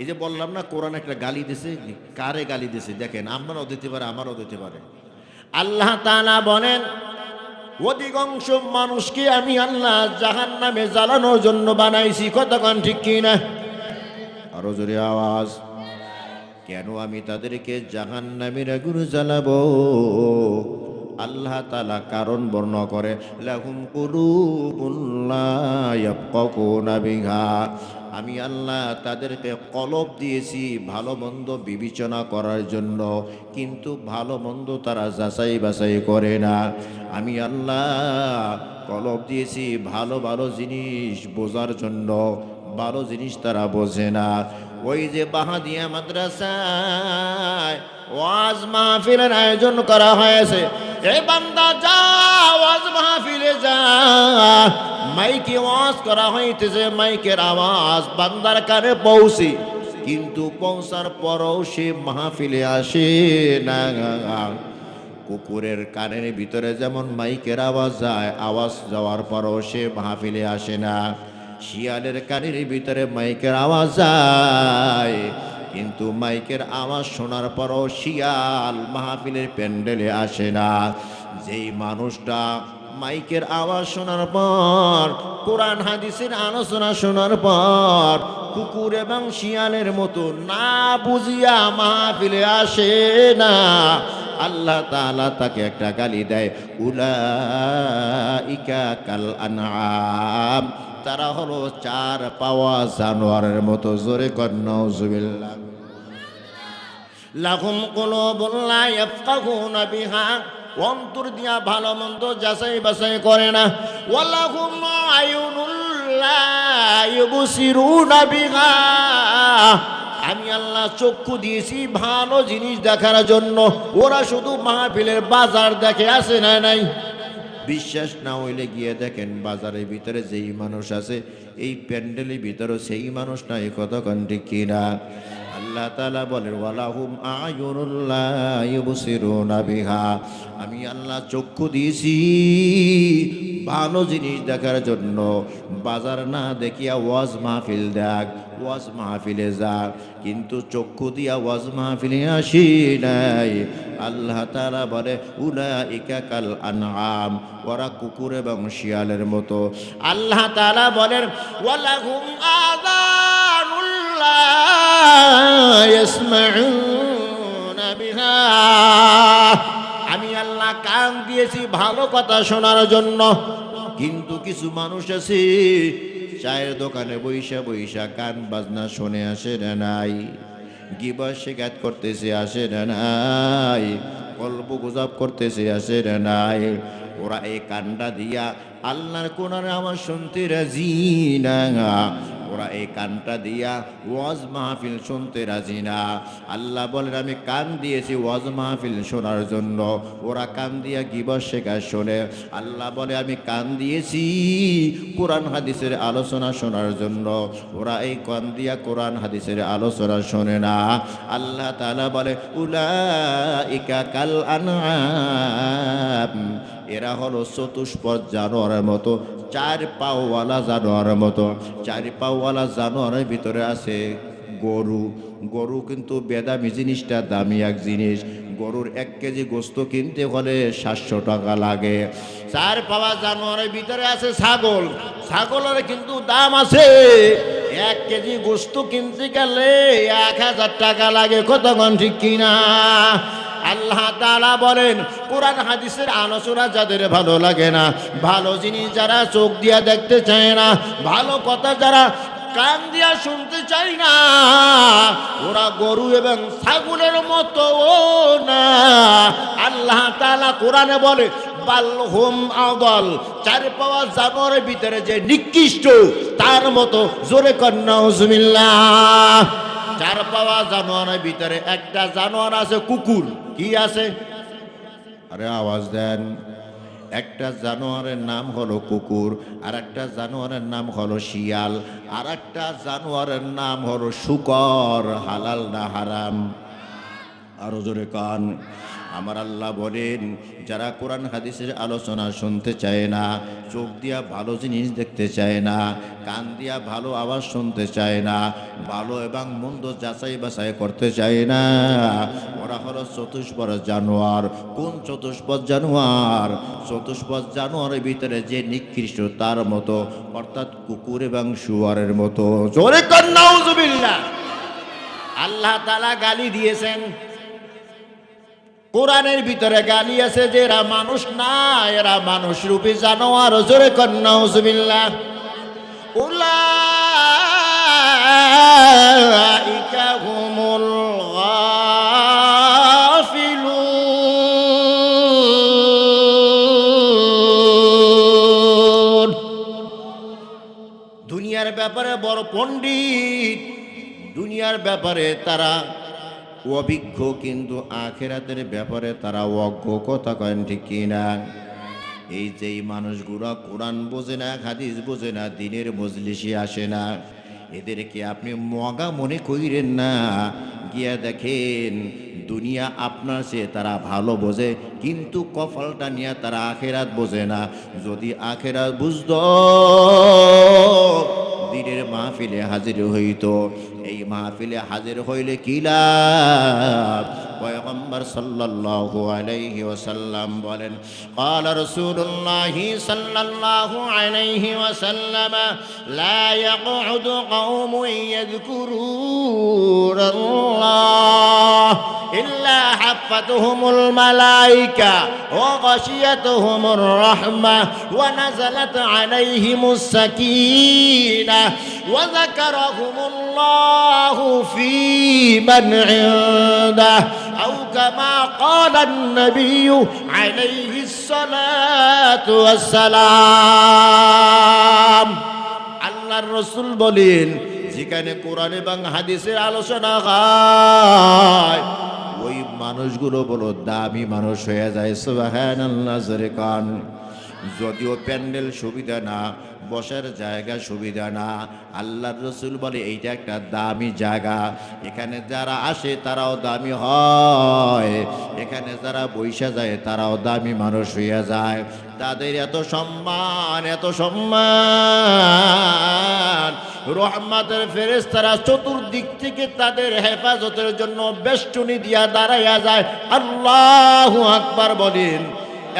এই যে বললাম না কোরআন একটা গালি দিছে কারে গালি দিছে দেখেন আপনারও দিতে পারে আমারও দিতে পারে আল্লাহ তাআলা বলেন অধিকাংশ মানুষকে আমি আল্লাহ জাহান্নামে জ্বালানোর জন্য বানাইছি কতক্ষণ ঠিক কিনা আরো জোরে আওয়াজ কেন আমি তাদেরকে জাহান্নামের আগুনে জ্বালাবো আল্লাহ তাআলা কারণ বর্ণনা করে লাহুম কুলুবুন লা ইয়াফকাহুনা বিহা আমি আল্লাহ তাদেরকে কলব দিয়েছি ভালো মন্দ বিবেচনা করার জন্য কিন্তু ভালো মন্দ তারা যাচাই বাছাই করে না আমি আল্লাহ কলব দিয়েছি ভালো ভালো জিনিস বোঝার জন্য ভালো জিনিস তারা বোঝে না ওই যে বাহাদিয়া মাদ্রাসায় ওয়াজ মাহফিলের আয়োজন করা হয়েছে এই বান্দা যা ওয়াজ মাহফিলে যা মাইকে ওয়াজ করা হইতেছে মাইকের আওয়াজ বান্দার কানে পৌঁছে কিন্তু পৌঁছার পরও সে মাহফিলে আসে না কুকুরের কানের ভিতরে যেমন মাইকের আওয়াজ যায় আওয়াজ যাওয়ার পরও সে মাহফিলে আসে না শিয়ালের কানের ভিতরে মাইকের আওয়াজ যায় কিন্তু মাইকের আওয়াজ শোনার পরও শিয়াল মাহফিলের প্যান্ডেলে আসে না যেই মানুষটা মাইকের আওয়াজ শোনার পর কোরআন হাদিসের আলোচনা শোনার পর কুকুর এবং শিয়ালের মতো না বুঝিয়া মাহফিলে আসে না আল্লাহ তাআলা তাকে একটা গালি দেয় উলাইকা কাল আনআম তারা হলো চার পাওয়া জানোয়ারের মতো জোরে কর নাউজুবিল্লাহ লাহুম কুলুবুন লা ইয়াফকাহুনা বিহা অন্তর দিয়া ভালো মন্দ যাচাই বাছাই করে না ওয়ালাহুম আয়ুনুল লা ইউবসিরুনা বিহা আমি আল্লাহ চক্ষু দিয়েছি ভালো জিনিস দেখার জন্য ওরা শুধু মাহফিলের বাজার দেখে আসে না নাই বিশ্বাস না হইলে গিয়ে দেখেন বাজারের ভিতরে যেই মানুষ আছে এই প্যান্ডেলের ভিতরে সেই মানুষ নাই কতক্ষণ ঠিক কিনা আল্লাহ তাআলা বলেন ওয়ালাহুম আয়ুনুল লা ইউবসিরুনা বিহা আমি আল্লাহ চক্ষু দিয়েছি ভালো জিনিস দেখার জন্য বাজার না দেখিয়া ওয়াজ মাহফিল দেখ ওয়াজ মাহফিলে যা কিন্তু চক্ষু দিয়া ওয়াজ মাহফিলে আসি নাই আল্লাহ তাআলা বলে উলাইকা কাল আনআম ওরা কুকুর এবং শিয়ালের মতো আল্লাহ তাআলা বলেন ওয়ালাহুম আযানুল লা ইয়াসমাউনা বিহা আমি আল্লাহ কান দিয়েছি ভালো কথা শোনার জন্য কিন্তু কিছু মানুষ আছে চায়ের দোকানে বৈশা বৈশা গান বাজনা শুনে আসে না নাই গিবত শিকায়ত করতেছে আসে না নাই গল্প গুজব করতেছে আসে না নাই ওরা এই কানটা দিয়া আল্লাহর কোরআন আমার শুনতে রাজি না ওরা এই কানটা দিয়া ওয়াজ মাহফিল শুনতে রাজি না আল্লাহ বলেন আমি কান দিয়েছি ওয়াজ মাহফিল শোনার জন্য ওরা কান দিয়া গিবত শেখার শোনে আল্লাহ বলে আমি কান দিয়েছি কোরআন হাদিসের আলোচনা শোনার জন্য ওরা এই কান দিয়া কোরআন হাদিসের আলোচনা শোনে না আল্লাহ তাআলা বলে উলাইকা কাল আনআম এরা হলো চতুষ্পদ জানোয়ারের মতো চার পাওয়ালা জানোয়ারের মতো চার পাওয়ালা জানোয়ারের ভিতরে আছে গরু গরু কিন্তু বেদামি জিনিসটা দামি এক জিনিস গরুর 1 কেজি গোস্ত কিনতে হলে 700 টাকা লাগে চার পাওয়া জানোয়ারের ভিতরে আছে ছাগল ছাগলের কিন্তু দাম আছে 1 কেজি গোস্ত কিনতে গেলে 1000 টাকা লাগে কতক্ষণ ঠিক কিনা আল্লাহ তাআলা বলেন, কোরআন হাদিসের আলোচনা যাদের ভালো লাগে না, ভালো জিনিস যারা চোখ দিয়া দেখতে চায় না, ভালো কথা যারা কান দিয়া শুনতে চাই না, ওরা গরু এবং ছাগলের মতো না। আল্লাহ তাআলা কোরআনে বলে বালহুম আদাল, চার পাওয়া জানোয়ারের ভিতরে যে নিকৃষ্ট তার মতো। জোরে কন্যা নাউজুবিল্লাহ। চার পাওয়া জানোয়ারের ভিতরে একটা জানোয়ার আছে কুকুর। কি আছে? আরে আওয়াজ দেন। একটা জানোয়ারের নাম হলো কুকুর, আর একটা জানোয়ারের নাম হলো শিয়াল, আর একটা জানোয়ারের নাম হলো শূকর। হালাল না হারাম? আরো জোরে কান। আমার আল্লাহ বলেন, যারা কোরআন হাদিসের আলোচনা শুনতে চায় না, চোখ দিয়া ভালো জিনিস দেখতে চায় না, কান দিয়া ভালো আওয়াজ শুনতে চায় না, ভালো এবং মন্দ যাচাই বাছাই করতে চায় না, ওরা হলো চতুষ্পদ জানোয়ার। কোন চতুষ্পদ জানোয়ার? চতুষ্পদ জানোয়ারের ভিতরে যে নিকৃষ্ট তার মতো, অর্থাৎ কুকুর এবং শুয়ারের মতো। জোরে কর নাউজুবিল্লাহ। আল্লাহ তাআলা গালি দিয়েছেন, কোরআনের ভিতরে গালি আছে যে এরা মানুষ না, এরা মানুষ রূপী জানোয়ার। জোরে কর নাউজুবিল্লাহ। উলাইকা হুমুল গাফিলুন। দুনিয়ার ব্যাপারে বড় পণ্ডিত, দুনিয়ার ব্যাপারে তারা অভিজ্ঞ, কিন্তু আখিরাতের ব্যাপারে তারা অজ্ঞ। কথা কয়েন ঠিক কিনা? এই যেই মানুষগুলো কোরআন বোঝে না, হাদিস বোঝে না, দিনের মজলিসে আসে না, এদেরকে আপনি মগা মনে কইরেন না। গিয়া দেখেন দুনিয়া আপনার চেয়ে তারা ভালো বোঝে, কিন্তু কপালটা নিয়ে তারা আখিরাত বোঝে না। যদি আখিরাত বুঝতো দিনের মাহফিলে হাজির হইতো। এই মাহফিলে হাজির হইলে কি লাভ? পয়গম্বর সাল্লাল্লাহু আলাইহি ওয়াসাল্লাম বলেন, قال رسول الله صلى الله عليه وسلم لا يقعد قوم يذكرون الله إلا حفتهم الملائكة وغشيتهم الرحمة ونزلت عليهم السكينة وذكرهم الله في من عنده أو كما قال النبي عليه الصلاة والسلام। আল্লাহর রাসূল বলেন, যেখানে কোরআন এবং হাদিসের আলোচনা হয় ওই মানুষগুলো বলো দামি মানুষ হয়ে যায়। সুবহানাল্লাহ। জোরে কান। যদিও প্যান্ডেল সুবিধা না, বসার জায়গা সুবিধা না, আল্লাহর রাসূল বলে এইটা একটা দামি জায়গা। এখানে যারা আসে তারাও দামি হয়, এখানে যারা বৈশা যায় তারাও দামি মানুষ হইয়া যায়। তাদের এত সম্মান, এত সম্মান, রহমতের ফেরেশতারা চতুর্দিক থেকে তাদের হেফাজতের জন্য বেষ্টনী দিয়া দাঁড়াইয়া যায়। আল্লাহু আকবার বলেন।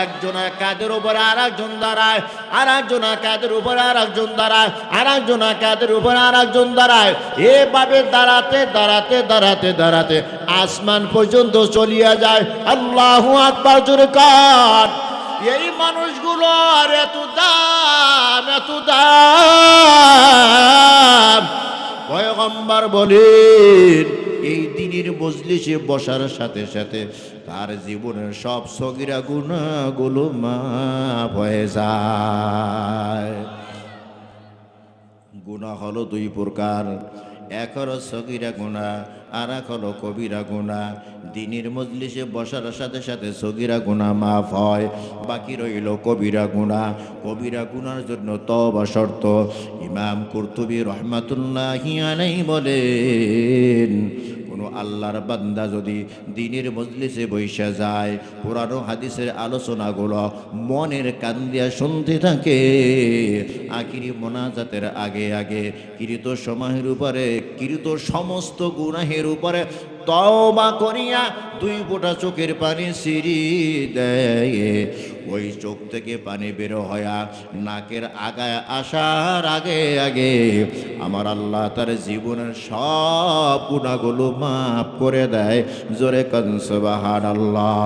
একজনের কাঁধের উপরে আর একজন দাঁড়ায়, আর একজনের কাঁধের উপরে আর একজন দাঁড়ায়, আর একজনের কাঁধের উপরে আর একজন দাঁড়ায়। এভাবে দাঁড়াতে দাঁড়াতে দাঁড়াতে দাঁড়াতে আসমান পর্যন্ত চলিয়া যায়। আল্লাহু আকবার। জোরে কান। এই মানুষগুলো আর এত দাম, এত দাম। পয়গম্বর বলেন, এই দিনের মজলিসে বসার সাথে সাথে তার জীবনের সব সগীরা গুনাহগুলো মাফ হয়ে যায়। গুনাহ হলো দুই প্রকার, এক হলো সগীরা গুনাহ, আর এক হলো কবিরা গুনাহ। দিনের মজলিসে বসার সাথে সাথে সগীরা গুনাহ মাফ হয়, বাকি রইল কবিরা গুনাহ। কবিরা গুনার জন্য তওবা শর্ত। ইমাম কুরতুবী রহমাতুল্লাহি আলাইহি বলেন, কোনো আল্লাহর বান্দা যদি দিনের মজলিসে বৈশা যায়, কোরআন ও হাদিসের আলোচনাগুলো মনের কান দিয়া শুনতে থাকে, আখিরি মোনাজাতের আগে আগে কৃত সময়ের উপরে, কৃত সমস্ত গুনাহের উপরে তওবা করিয়া দুই ফোঁটা চোখের পানি ছিরি দেয়, ওই চোখ থেকে পানি বের হয়া নাকের আগায় আসার আগে আগে আমার আল্লাহ তার জীবনের সব গুনাহগুলো মাফ করে দেয়। জোরে কান সুবহানাল্লাহ।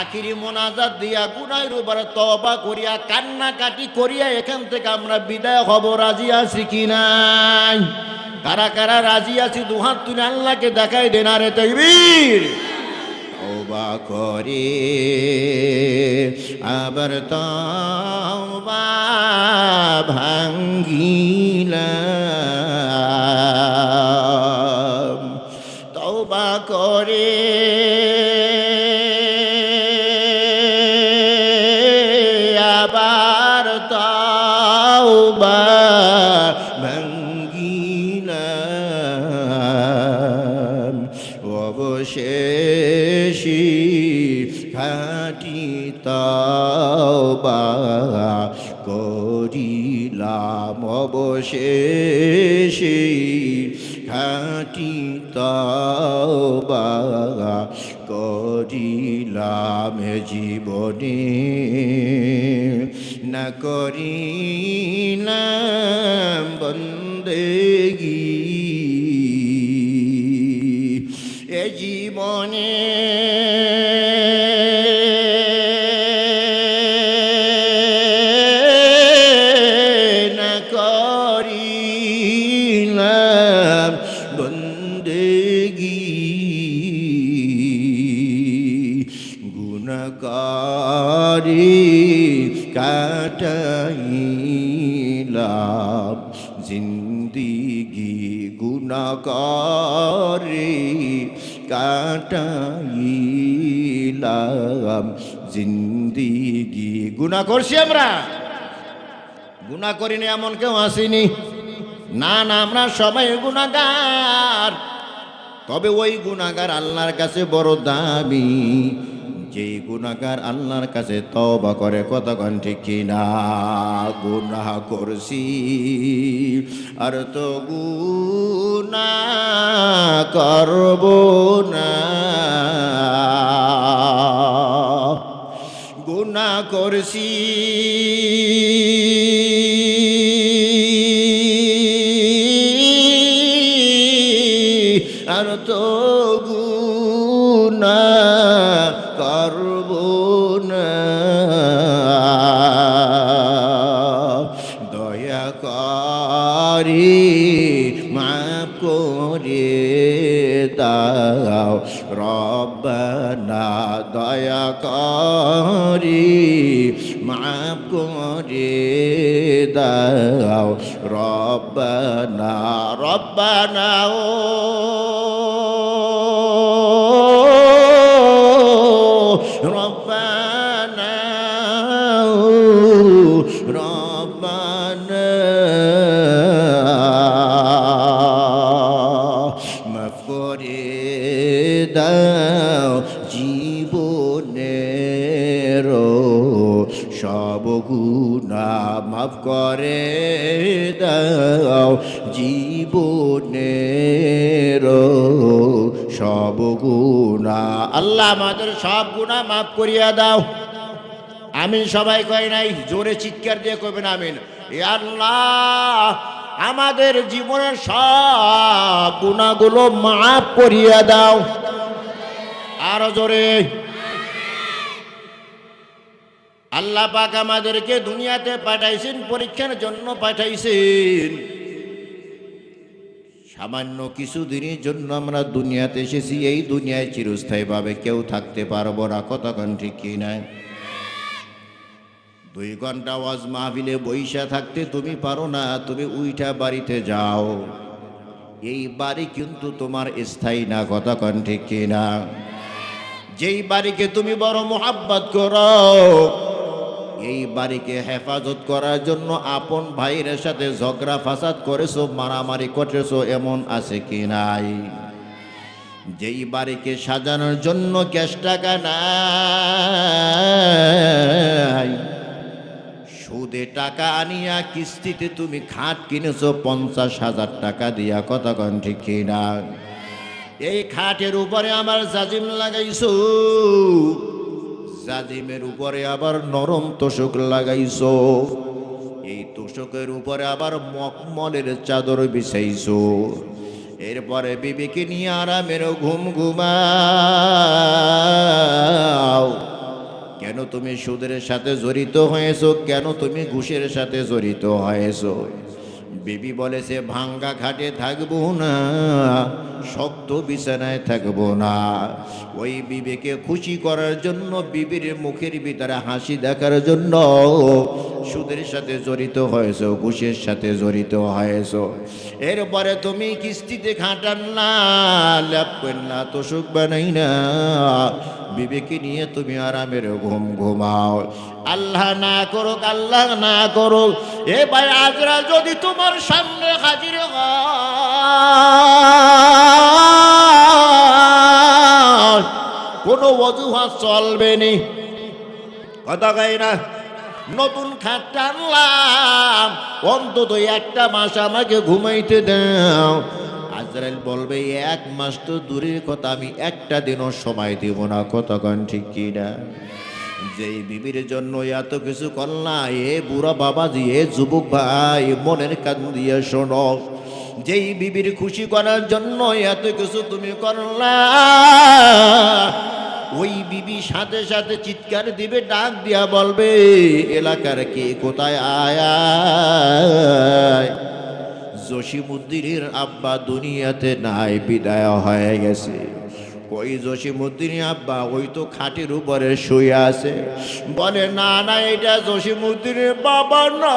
আখিরি মোনাজাত দিয়া গুনাহের উপরে তওবা করিয়া কান্নাকাটি করিয়া এখান থেকে আমরা বিদায় হব। রাজি আছি কি নাই? কারা কারা রাজি আছি দুহাত তুলে আল্লাহকে দেখাই দেন। আরে তাকবীর। তওবা করে আবার তওবা ভাঙ্গিলাম, তওবা করে আবার তওবা ভাঙ্গিলাম, অবশেষে খাঁটি তওবা করিলাম, অবশেষে খাঁটি তওবা করিলাম। জীবনে না করিলাম বন্দেগী, এ জীবনে না করিলাম বন্দেগী, গুনাহগারি কাটাইলাম জিন্দিগি, গুনাহগারি কাটাইলাম জিন্দিগি। গুনাহ করছি আমরা? গুনাহ করিনি এমন কেউ আসেনি। না না, আমরা সবাই গুনাহগার। তবে ওই গুনাহগার আল্লাহর কাছে বড় দামি, যেই গুনাহগার আল্লাহর কাছে তওবা করে। কতক্ষণ ঠিক কিনা? গুনাহ করছি আর তো গুনাহ করব না, গুনাহ করছি আর তো গুনাহ করব না, দয়া করে মাফ করে দাও রব্বানা, দয়া করে মাফ করে দাও রব্বানা, রব্বানা ও রব্বানা ও রব্বানা, মাফ করে দাও জীবনের সব গুনাহ, মাফ করে দাও জীবনের সব গুনাহ। আল্লাহ আমাদের সব গুনাহ মাফ করিয়া দাও। আমিন সবাই কয় নাই? জোরে চিৎকার দিয়ে কইবেন আমিন। এ আল্লাহ আমাদের জীবনের সব গুনাহগুলো মাফ করিয়া দাও। আরো জোরে। আল্লাহ পাক আমাদেরকে দুনিয়াতে পাঠাইছেন, পরীক্ষার জন্য পাঠাইছেন। সামান্য কিছু দিনের জন্য আমরা দুনিয়াতে এসেছি। এই দুনিয়ায় চিরস্থায়ীভাবে কেউ থাকতে পারবো না। কতক্ষণ ঠিক কি না? 2 ঘন্টা ওয়াজ মাহফিলে বইসা থাকতে তুমি পারো না, তুমি উইঠা বাড়িতে যাও। এই বাড়ি কিন্তু তোমার স্থায়ী না। কতক্ষণ ঠিক কি না? যেই বাড়িকে তুমি বড় মোহাব্বত করো, এই বাড়িকে হেফাজত করার জন্য আপন ভাইয়ের সাথে ঝগড়া ফাসাদ করেছো, মারামারি করেছো, এমন আছে কি নাই? যেই বাড়িকে সাজানোর জন্য ক্যাশ টাকা নাই, সুদে টাকা আনিয়া কিস্তিতে তুমি খাট কিনেছো 50,000 টাকা দিয়া। কতক্ষণ ঠিক কি না? এই খাটের উপরে আমার জাজিম লাগাইছো, জাজিমের উপরে আবার নরম তোষক লাগাইছো, এই তোষকের উপরে আবার মখমলের চাদর বিছাইছো, এরপরে বিবিকে নিয়ে আরামের ঘুম ঘুমাও। কেন তুমি সুদের সাথে জড়িত হয়েছো? কেন তুমি ঘুষের সাথে জড়িত হয়েছো? বিবি বলেছে ভাঙ্গা খাটে থাকবো না, শক্ত বিছানায় থাকবো না। ওই বিবিকে খুশি করার জন্য, বিবির মুখের ভিতরে হাসি দেখার জন্য সুদের সাথে জড়িত হয়েছো, ঘুষের সাথে জড়িত হয়েছো। এরপরে তুমি কিস্তিতে খাটান না, ল্যাপ করেন না, তোষক বানাই না, বিবেকে নিয়ে তুমি আরামের ঘুম ঘুমাও। আল্লাহ না করুক, আল্লাহ না করুক, এ ভাই আজরা যদি তোমার সামনে হাজির হয়, কোনো অজুহাত চলবে নি, কথা কই না। নতুন খাট আনলাম, অন্তত একটা মাস আমাকে ঘুমাইতে দাও। আজরাইল বলবে এক মাস তো দূরের কথা, আমি একটা দিনও সময় দিব না, কতক্ষণ ঠিক কিনা। যেই বিবির জন্য এত কিছু করলা, এ বুড়া বাবাজি, এ যুবক ভাই, মনের কান দিয়ে শোনো, যেই বিবির খুশি করার জন্য এত কিছু তুমি করলা, ওই বিবি সাথে সাথে চিৎকার দিবে, ডাক দিয়া বলবে এলাকার কে কোথায় আয়, জসিমউদ্দিনের আব্বা দুনিয়াতে নাই, বিদায় হয়ে গেছে। ওই জসিমউদ্দিনের আব্বা ওই তো খাটের উপরে শুয়ে আছে। বলে না না, এটা জসিমউদ্দিনের বাবা না,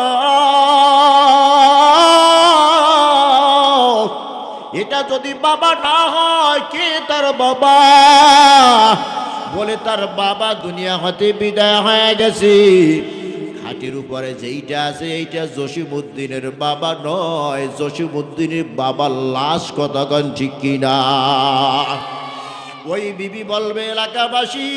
এটা যদি বাবা না হয় কে তার বাবা? বলে তার বাবা দুনিয়া হতে বিদায় হয়ে গেছে। খাটের উপরে যেইটা আছে এইটা জসিমউদ্দিনের বাবা নয়, জসিমউদ্দিনের বাবার লাশ, কতক্ষণ ঠিক কিনা। ওই বিবি বলবে এলাকাবাসী,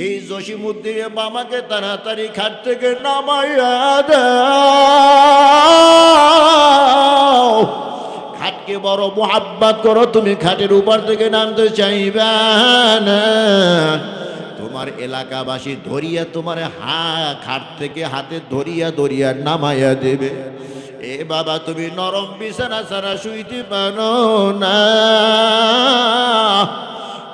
এই জসিমউদ্দিনের বাবাকে তাড়াতাড়ি খাট থেকে নামাইয়া দাও। খাটকে বড় মোহাব্বত করো তুমি, খাটের উপর থেকে নামতে চাইবে না। তোমার এলাকাবাসী ধরিয়া তোমার খাট থেকে হাতে ধরিয়া ধরিয়া নামাইয়া দেবে। এ বাবা তুমি নরম বিছানা ছাড়া শুইতে পারো না,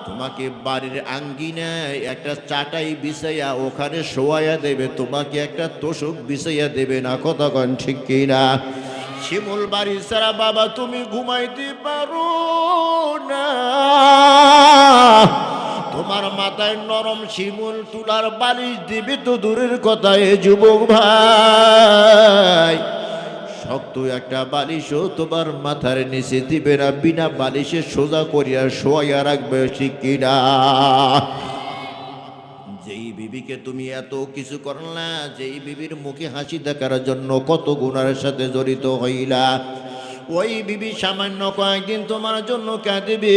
তোমাকে বাড়ির আঙ্গিনায় একটা চাটাই বিছাইয়া ওখানে শোয়াইয়া দেবে, তোমাকে একটা তোষক বিছাইয়া দেবে না, কতক্ষণ ঠিক কিনা। শিমুল বাড়ি ছাড়া বাবা তুমি ঘুমাইতে পারো না, তোমার মাথায় নরম শিমুল তুলার বালিশ দিবে তো দূরের কথা, এ যুবক ভাই, শক্ত একটা বালিশও তোমার মাথার নিচে দিবে না, বিনা বালিশে সোজা করিয়া শোয়াইয়া রাখবে, ঠিক কিনা। যেই বিবিকে তুমি এত কিছু করলা, যেই বিবির মুখে হাসি দেখার জন্য কত গুনার সাথে জড়িত হইলা, ওই বিবি সামান্য কয়েকদিন তোমার জন্য কাঁদবে।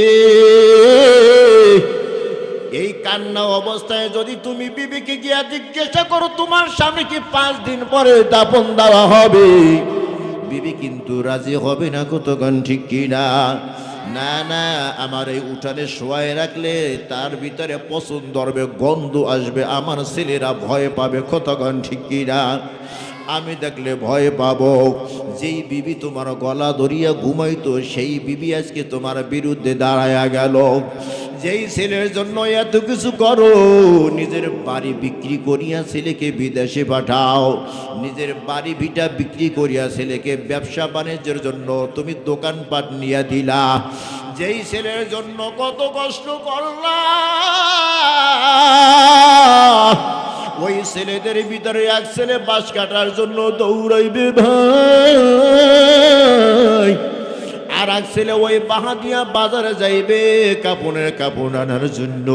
এই কান্না অবস্থায় যদি তুমি বিবিকে গিয়া জিজ্ঞাসা করো তোমার স্বামী কি 5 দিন পরে দাফন দেওয়া হবে, বিবি কিন্তু রাজি হবে না, কতক্ষণ ঠিক কিনা। না না, আমার এই উঠানে শোয়াই রাখলে তার ভিতরে পছন্দ হবে, গন্ধ আসবে, আমার ছেলেরা ভয় পাবে, কতক্ষণ ঠিক কিনা। আমি দেখলে ভয় পাবো। যেই বিবি তোমার গলা ধরিয়া ঘুমাইতো, সেই বিবি আজকে তোমার বিরুদ্ধে দাঁড়ায়া গেল। যেই ছেলের জন্য এত কিছু করো, নিজের বাড়ি বিক্রি করিয়া ছেলেকে বিদেশে পাঠাও, নিজের বাড়ি ভিটা বিক্রি করিয়া ছেলেকে ব্যবসা বাণিজ্যের জন্য তুমি দোকানপাট নিয়ে দিলা। যেই ছেলের জন্য কত কষ্ট করলা, ওই ছেলেদের ভিতরে এক ছেলে বাঁশ কাটার জন্য দৌড়াইবে ভাই, আর এক ছেলে ওই বাহাদিয়া বাজারে যাইবে কাপড়ের কাপড় আনার জন্য।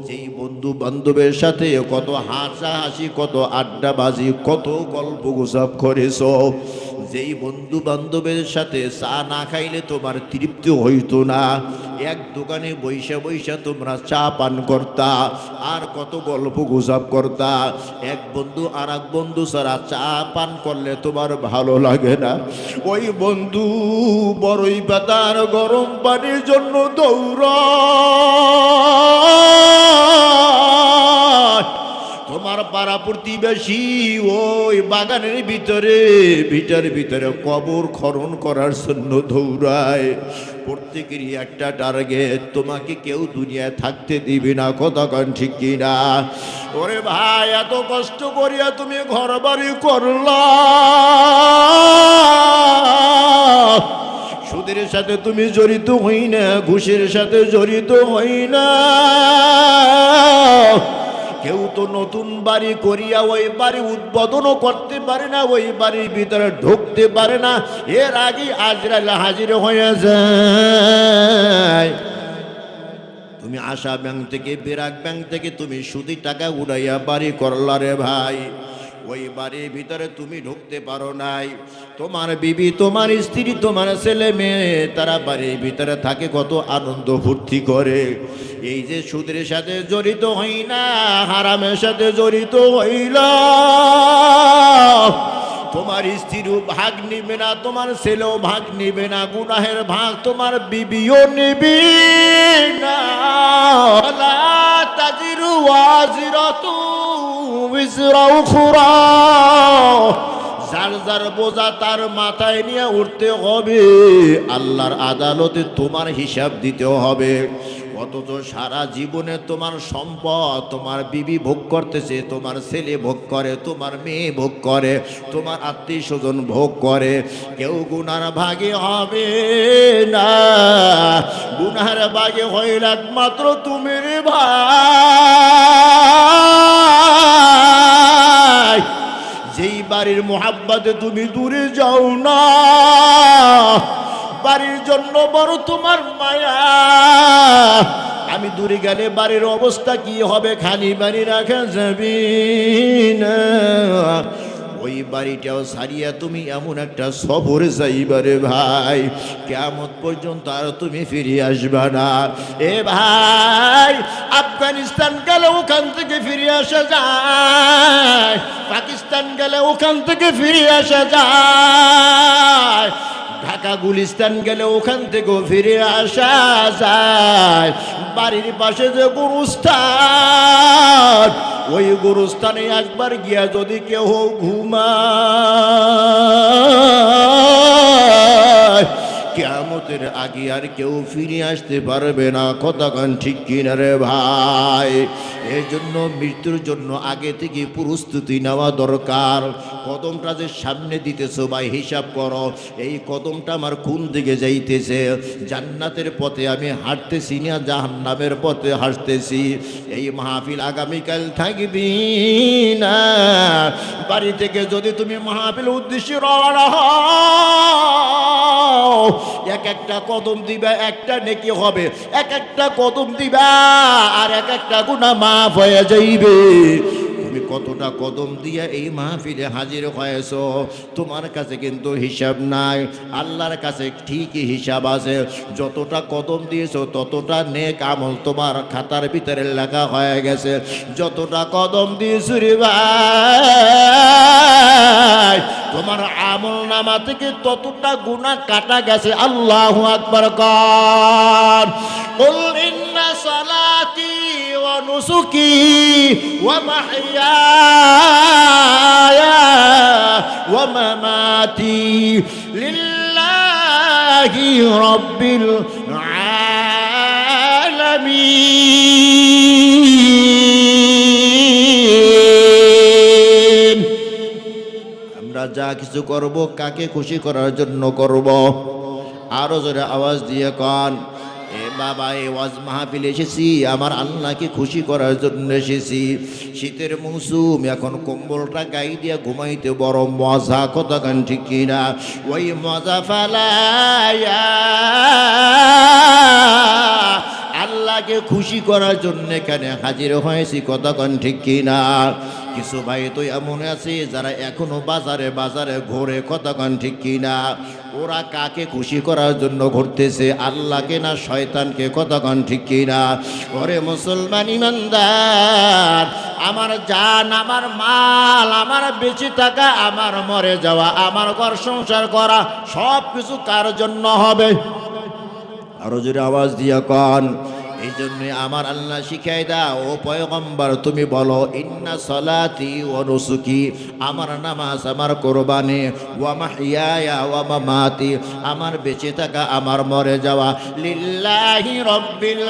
যেই বন্ধু বান্ধবের সাথে কত হাসাহাসি, কত আড্ডাবাজি, কত গল্প গুজব করেছ, যেই বন্ধু বান্ধবের সাথে চা না খাইলে তোমার তৃপ্তি হইতো না, এক দোকানে বৈশা বৈশা তোমরা চা পান করতা আর কত গল্প গুজব করতা। এক বন্ধু আর এক বন্ধু ছাড়া চা পান করলে তোমার ভালো লাগে না। ওই বন্ধু বড়ই পাতার গরম পানির জন্য দৌড়ায়। তোমার পাড়া প্রতিবেশী ওই বাগানের ভিতরে ভিতরে কবর খনন করার জন্য দৌড়ায়। প্রত্যেকেরই একটা টার্গেট, তোমাকে কেউ দুনিয়ায় থাকতে দিবে না। কথা কন ঠিক কিনা? ওরে ভাই, এত কষ্ট করিয়া তুমি ঘর বাড়ি করলা, সুদের সাথে তুমি জড়িত হই না, ঘুষের সাথে জড়িত হই না। কেউ তো নতুন বাড়ি করিয়া ওই বাড়ি উদ্বোধনও করতে পারে না, ওই বাড়ির ভিতরে ঢুকতে পারে না, এর আগে আজরাইল হাজির হয়ে যায়। তুমি আশা ব্যাংক থেকে, বিরাট ব্যাংক থেকে তুমি সুদি টাকা উড়াইয়া বাড়ি করলা রে ভাই, ওই বাড়ির ভিতরে তুমি ঢুকতে পারো নাই। তোমার বিবি, তোমার স্ত্রী, তোমার ছেলে মেয়ে তারা বাড়ির ভিতরে থাকে, কত আনন্দ ফুর্তি করে। এই যে সুদের সাথে জড়িত হই না, হারামের সাথে জড়িত হইল, তোমার স্ত্রীও ভাগ নিবে না, তোমার ছেলেও ভাগ নিবে না, গুনাহের ভাগ তোমার বিবিও নিবি না। লা তাজিরু ওয়াজিরাতু বিজরা উখরা, যার যার বোঝা তার মাথায় নিয়ে উঠতে হবে, আল্লাহর আদালতে তোমার হিসাব দিতে হবে। অথচ সারা জীবনে তোমার সম্পদ তোমার বিবি ভোগ করতেছে, তোমার ছেলে ভোগ করে, তোমার মেয়ে ভোগ করে, তোমার আত্মীয় স্বজন ভোগ করে, কেউ গুনার ভাগে হবে না। গুনার ভাগে হইল একমাত্র তুমি রে ভাই। যেই বাড়ির মোহাব্বতে তুমি দূরে যাও না, বাড়ির জন্য বড় তোমার মায়া। আমি দূরে গেলে বাড়ির অবস্থা কি হবে, খালি বাড়ি রাখা যাবে না। ওই বাড়িটাও ছাড়িয়া তুমি এমন একটা সফরে যাইবারে ভাই, কিয়ামত পর্যন্ত আর তুমি ফিরে আসবা না। এ ভাই, আফগানিস্তান গেলে ওখান থেকে ফিরে আসা যায়, পাকিস্তান গেলে ওখান থেকে ফিরে আসা যায়, ঢাকা গুলিস্তান গেলে ওখান থেকেও ফিরে আসা যায়। বাড়ির পাশে যে গুরুস্থান, ওই গুরুস্থানে একবার গিয়া যদি কেউ ঘুমায়, কিয়ামতের আগে আর কেউ ফিরে আসতে পারবে না। কতক্ষণ ঠিক কিনা রে ভাই? এই জন্য মৃত্যুর জন্য আগে থেকে প্রস্তুতি নেওয়া দরকার। কদমটা যে সামনে দিতেছো ভাই, হিসাব করো, এই কদমটা আমার কোন দিকে যাইতেছে? জান্নাতের পথে আমি হাঁটতেছি না জাহান্নামের পথে হাঁটতেছি? এই মাহফিল আগামীকাল থাকবি না। বাড়ি থেকে যদি তুমি মাহফিল উদ্দেশ্যে রওনা হও, এক একটা কদম দিবা একটা নেকি হবে, এক একটা কদম দিবা আর এক একটা গুনাহ মাফ হয়ে যাইবে। তুমি কতটা কদম দিয়া এই মাহফিলে হাজির হয়েছো, তোমার কাছে কিন্তু হিসাব নাই, আল্লাহর কাছে ঠিকই হিসাব আছে। যতটা কদম দিয়েছো ততটা নেক আমল তোমার খাতার ভিতরে লেখা হয়ে গেছে। যতটা কদম দিয়েছো রে ভাই, তোমার আমল নামা থেকে ততটা গুনাহ কাটা গেছে। আল্লাহু আকবার কর। কুল ইন্না সালাতি ওয়া নুসুকি ওয়া মাহইয়ায়া ওয়া মামাতি লিল্লাহি রাব্বিল আলামিন। আমরা যা কিছু করব কাকে খুশি করার জন্য করব? আরো জোরে আওয়াজ দিয়ে কন, এ বাবা, এই ওয়াজ মাহফিল এসেছি আমার আল্লাহকে খুশি করার জন্য এসেছি। শীতের মৌসুম, এখন কম্বলটা গায়ে দিয়ে ঘুমাইতে বড় মজা। কতক্ষণ ঠিক কিনা? ওই মজা ফালায়া আল্লাহকে খুশি করার জন্য এখানে হাজির হয়েছি। কতক্ষণ ঠিক কিনা? কিছু ভাই তো এমন আছে যারা এখনো বাজারে বাজারে ঘোরে, কতক্ষণ ঠিক কিনা? ওরা কাকে খুশি করার জন্য ঘুরতেছে, আল্লাহকে না শয়তানকে, কতক্ষণ ঠিক কিনা? ওরে মুসলমান ইমানদার, আমার জান, আমার মাল, আমার বেঁচে থাকা, আমার মরে যাওয়া, আমার ঘর সংসার করা সব কিছু কার জন্য হবে? আরো জোরে আওয়াজ দিয়া কন। এই জন্য আমার আল্লাহ শিখাই দাও, ও পয়গম্বর তুমি বলো, ইন্না সলাতি ওয়া নুসুকি, আমার নামাজ, আমার কোরবানি, ওয়া মাহইয়ায়া ওয়া মামাতি, আমার বেঁচে থাকা, আমার মরে যাওয়া, লিল্লাহি রাব্বিল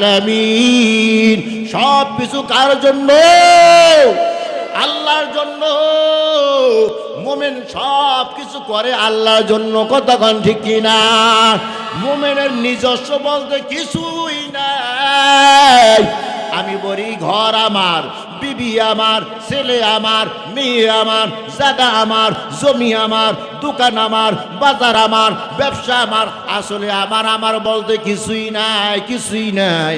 আলামিন, সব কিছু কার জন্য? আল্লাহর জন্য। মোমেন সব কিছু করে আল্লাহর জন্য, কতক্ষণ ঠিক কিনা? মোমেনের নিজস্ব বলতে কিছুই নাই। আমি বলি, ঘর আমার, বিবি আমার, ছেলে আমার, মেয়ে আমার, জায়গা আমার, জমি আমার, দোকান আমার, বাজার আমার, ব্যবসা আমার, আসলে আমার বলতে কিছুই নাই, কিছুই নাই।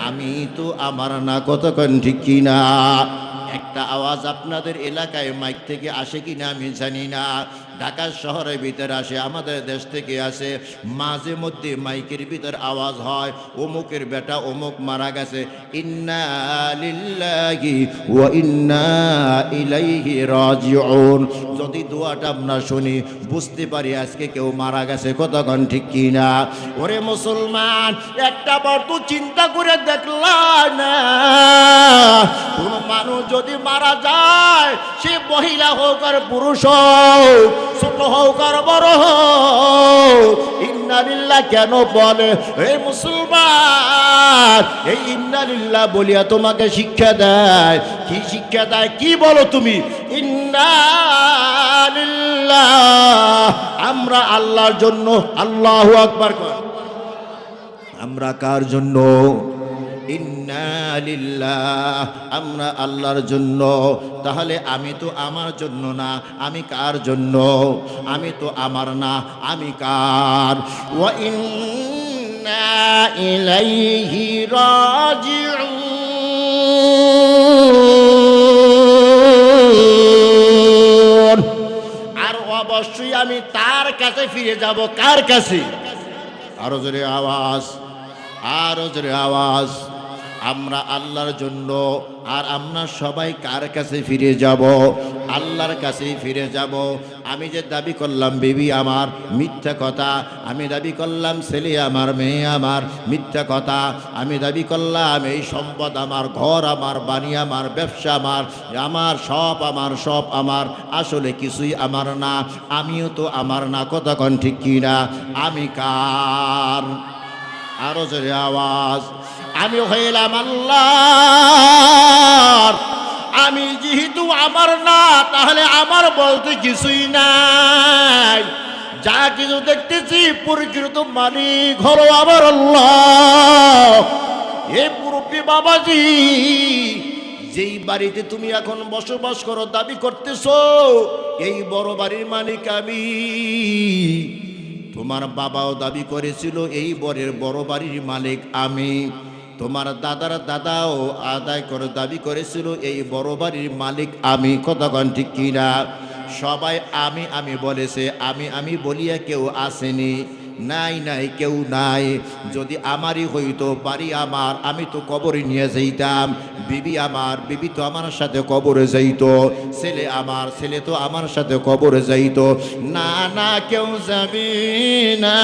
আমি তো আমার না, কতক্ষণ ঠিক কিনা? একটা আওয়াজ আপনাদের এলাকায় মাইক থেকে আসে কিনা আমি জানি না। ঢাকা শহরের ভিতরে আসে, আমাদের দেশ থেকে আসে, মাঝে মধ্যে মাইকের ভিতর আওয়াজ হয়, অমুকের বেটা অমুক মারা গেছে, ইন্না লিল্লাহি ওয়া ইন্না ইলাইহি রাজিউন। যদি দোয়াটা আমরা শুনি, বুঝতে পারি আজকে কেউ মারা গেছে, কতক্ষণ ঠিক কিনা? ওরে মুসলমান, একটা বার তো চিন্তা করে দেখলাম না, কোন মানুষ যদি মারা যায়, সে মহিলা হোক আর পুরুষ হোক, ছোট হোক আর বড় হোক, ইন্না লিল্লাহ কেন বলে? হে মুসলমান, এই ইন্না লিল্লাহ বলিয়া তোমাকে শিক্ষা দেয়। কি শিক্ষা দেয়? কি বলো তুমি? ইন্না লিল্লাহ, আমরা আল্লাহর জন্য। আল্লাহু আকবার কর। আমরা কার জন্য? ইন্না লিল্লাহ, আমরা আল্লাহর জন্য। তাহলে আমি তো আমার জন্য না, আমি কার জন্য? আমি তো আমার না, আমি কার? ওয়া ইন্না ইলাইহি রাজিউন। আর অবশ্যই আমি তার কাছে ফিরে যাব। কার কাছে? আরো জোরে আওয়াজ, আরো জোরে আওয়াজ। আমরা আল্লাহর জন্য। আর আমরা সবাই কার কাছে ফিরে যাব? আল্লাহর কাছেই ফিরে যাব। আমি যে দাবি করলাম বিবি আমার, মিথ্যা কথা। আমি দাবি করলাম ছেলে আমার, মেয়ে আমার, মিথ্যা কথা। আমি দাবি করলাম এই সম্পদ আমার, ঘর আমার, বাড়ি আমার, ব্যবসা আমার, আমার সব আমার, সব আমার। আসলে কিছুই আমার না, আমিও তো আমার না, কতক্ষণ ঠিক কিনা? আমি কার? আরো জোরে আওয়াজ। আমি হইলাম আল্লাহর। আমি যেহেতু আমার না, তাহলে আমার বলতে কিছুই নাই। যা কিছু দেখতেছি প্রকৃত মালিক হলো আমার আল্লাহ। এই মুরব্বী বাবাজি, যেই বাড়িতে তুমি এখন বসবাস করো, দাবি করতেছো এই বড় বাড়ির মালিক আমি। তোমার বাবাও দাবি করেছিল এই বড় বাড়ির মালিক আমি। তোমার দাদার দাদাও আদায় করে দাবি করেছিল এই বড় বাড়ির মালিক আমি, কতক্ষণ ঠিক কিনা? সবাই আমি আমি বলেছে, আমি বলিয়া কেউ আসেনি, নাই নাই কেউ নাই। যদি আমারই হইতো, বাড়ি আমার, আমি তো কবরে নিয়ে যাইতাম। বিবি আমার, বিবি তো আমার সাথে কবরে যাইতো। ছেলে আমার, ছেলে তো আমার সাথে কবরে যাইতো। না না, কেউ যাবি না।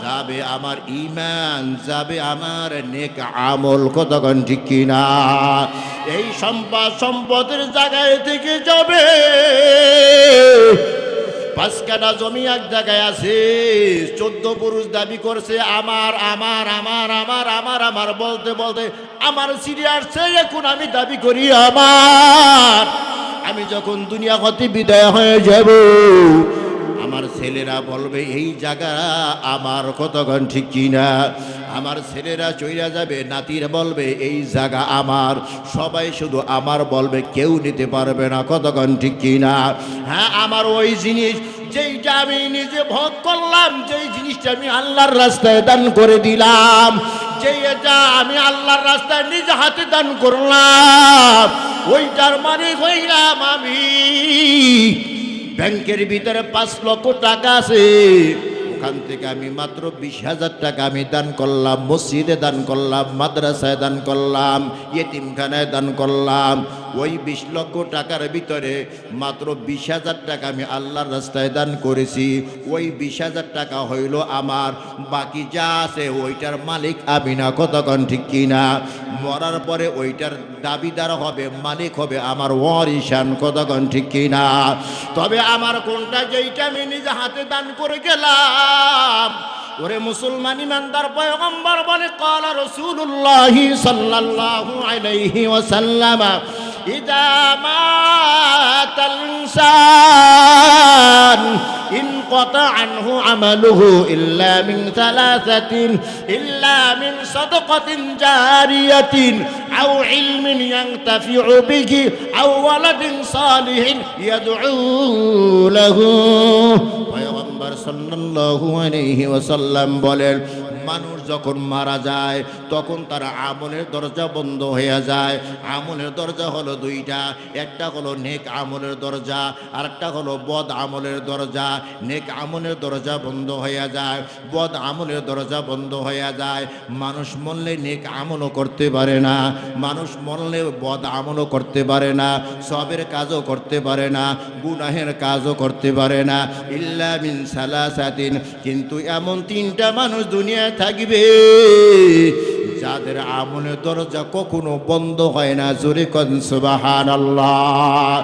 যাবে আমার ঈমান, যাবে আমার নেক আমল, কতক্ষণ ঠিক কিনা? এই সম্পদের জায়গায় থেকে যাবে। 5 কাঠা জমি এক জায়গায় আছে, 14 পুরুষ দাবি করছে আমার আমার আমার আমার আমার আমার বলতে বলতে আমার সিরিয়াস এখন আমি দাবি করি আমার। আমি যখন দুনিয়া হতে বিদায় হয়ে যাব, আমার ছেলেরা বলবে এই জায়গা আমার, কতক্ষণ ঠিক কিনা? আমার ছেলেরা চইরা যাবে, নাতিরা বলবে এই জায়গা আমার। সবাই শুধু আমার বলবে, কেউ নিতে পারবে না, কতক্ষণ ঠিক কিনা? হ্যাঁ, আমার ওই জিনিস যেইটা আমি নিজে ভোগ করলাম, যেই জিনিসটা আমি আল্লাহর রাস্তায় দান করে দিলাম, যেইটা আমি আল্লাহর রাস্তায় নিজে হাতে দান করলাম, ওইটার মানে হইলাম আমি। ব্যাংকের ভিতরে 5 লক্ষ টাকা আছে, ওখান থেকে আমি মাত্র 20,000 টাকা আমি দান করলাম, মসজিদে দান করলাম, মাদ্রাসায় দান করলাম, ইয়েতিমখানায় দান করলাম। ওই 20 লক্ষ টাকার ভিতরে মাত্র 20,000 টাকা আমি আল্লাহর রাস্তায় দান করেছি। ওই 20,000 টাকা হইল আমার, বাকি যা আছে ওইটার মালিক আমি না। কতক্ষণ ঠিক কিনা? মরার পরে ওইটার দাবিদার হবে, মালিক হবে আমার ওয়ারিসান। কতক্ষণ ঠিক কিনা? তবে আমার কোনটা, যেইটা আমি নিজে হাতে দান করে গেলাম, ওরে মুসলমান ইমানদার পয়গম্বর বলে, ক্বালা রাসূলুল্লাহ সাল্লাল্লাহু আলাইহি ওয়াসাল্লাম, ইযা মাতাল ইনসান ইনকাতা আনহু আমালুহু ইল্লা মিন সালাসাতিন, ইল্লা মিন সাদাকাতিন জারিয়াতিন আও ইলমিন ইয়ানতাফিউ বিহি আও ওয়ালাদিন সালিহিন ইয়াদউ লাহু। পয়গম্বর সাল্লাল্লাহু আলাইহি ওয়াসাল্লাম বলেন, মানুষ যখন মারা যায় তখন তার আমলের দরজা বন্ধ হয়ে যায়। আমলের দরজা হলো দুইটা, একটা হলো নেক আমলের দরজা, আর একটা হলো বদ আমলের দরজা। নেক আমলের দরজা বন্ধ হয়ে যায়, বদ আমলের দরজা বন্ধ হয়ে যায়। মানুষ মরলে নেক আমলও করতে পারে না, মানুষ মরলে বদ আমলও করতে পারে না, সবের কাজও করতে পারে না, গুনাহের কাজও করতে পারে না। ইল্লা মিন সালাসাতিন, কিন্তু এমন 3টা মানুষ দুনিয়ায় থাকবে যাদের আমলের দরজা কখনো বন্ধ হয় না। জোরে কোন সুবহানাল্লাহ।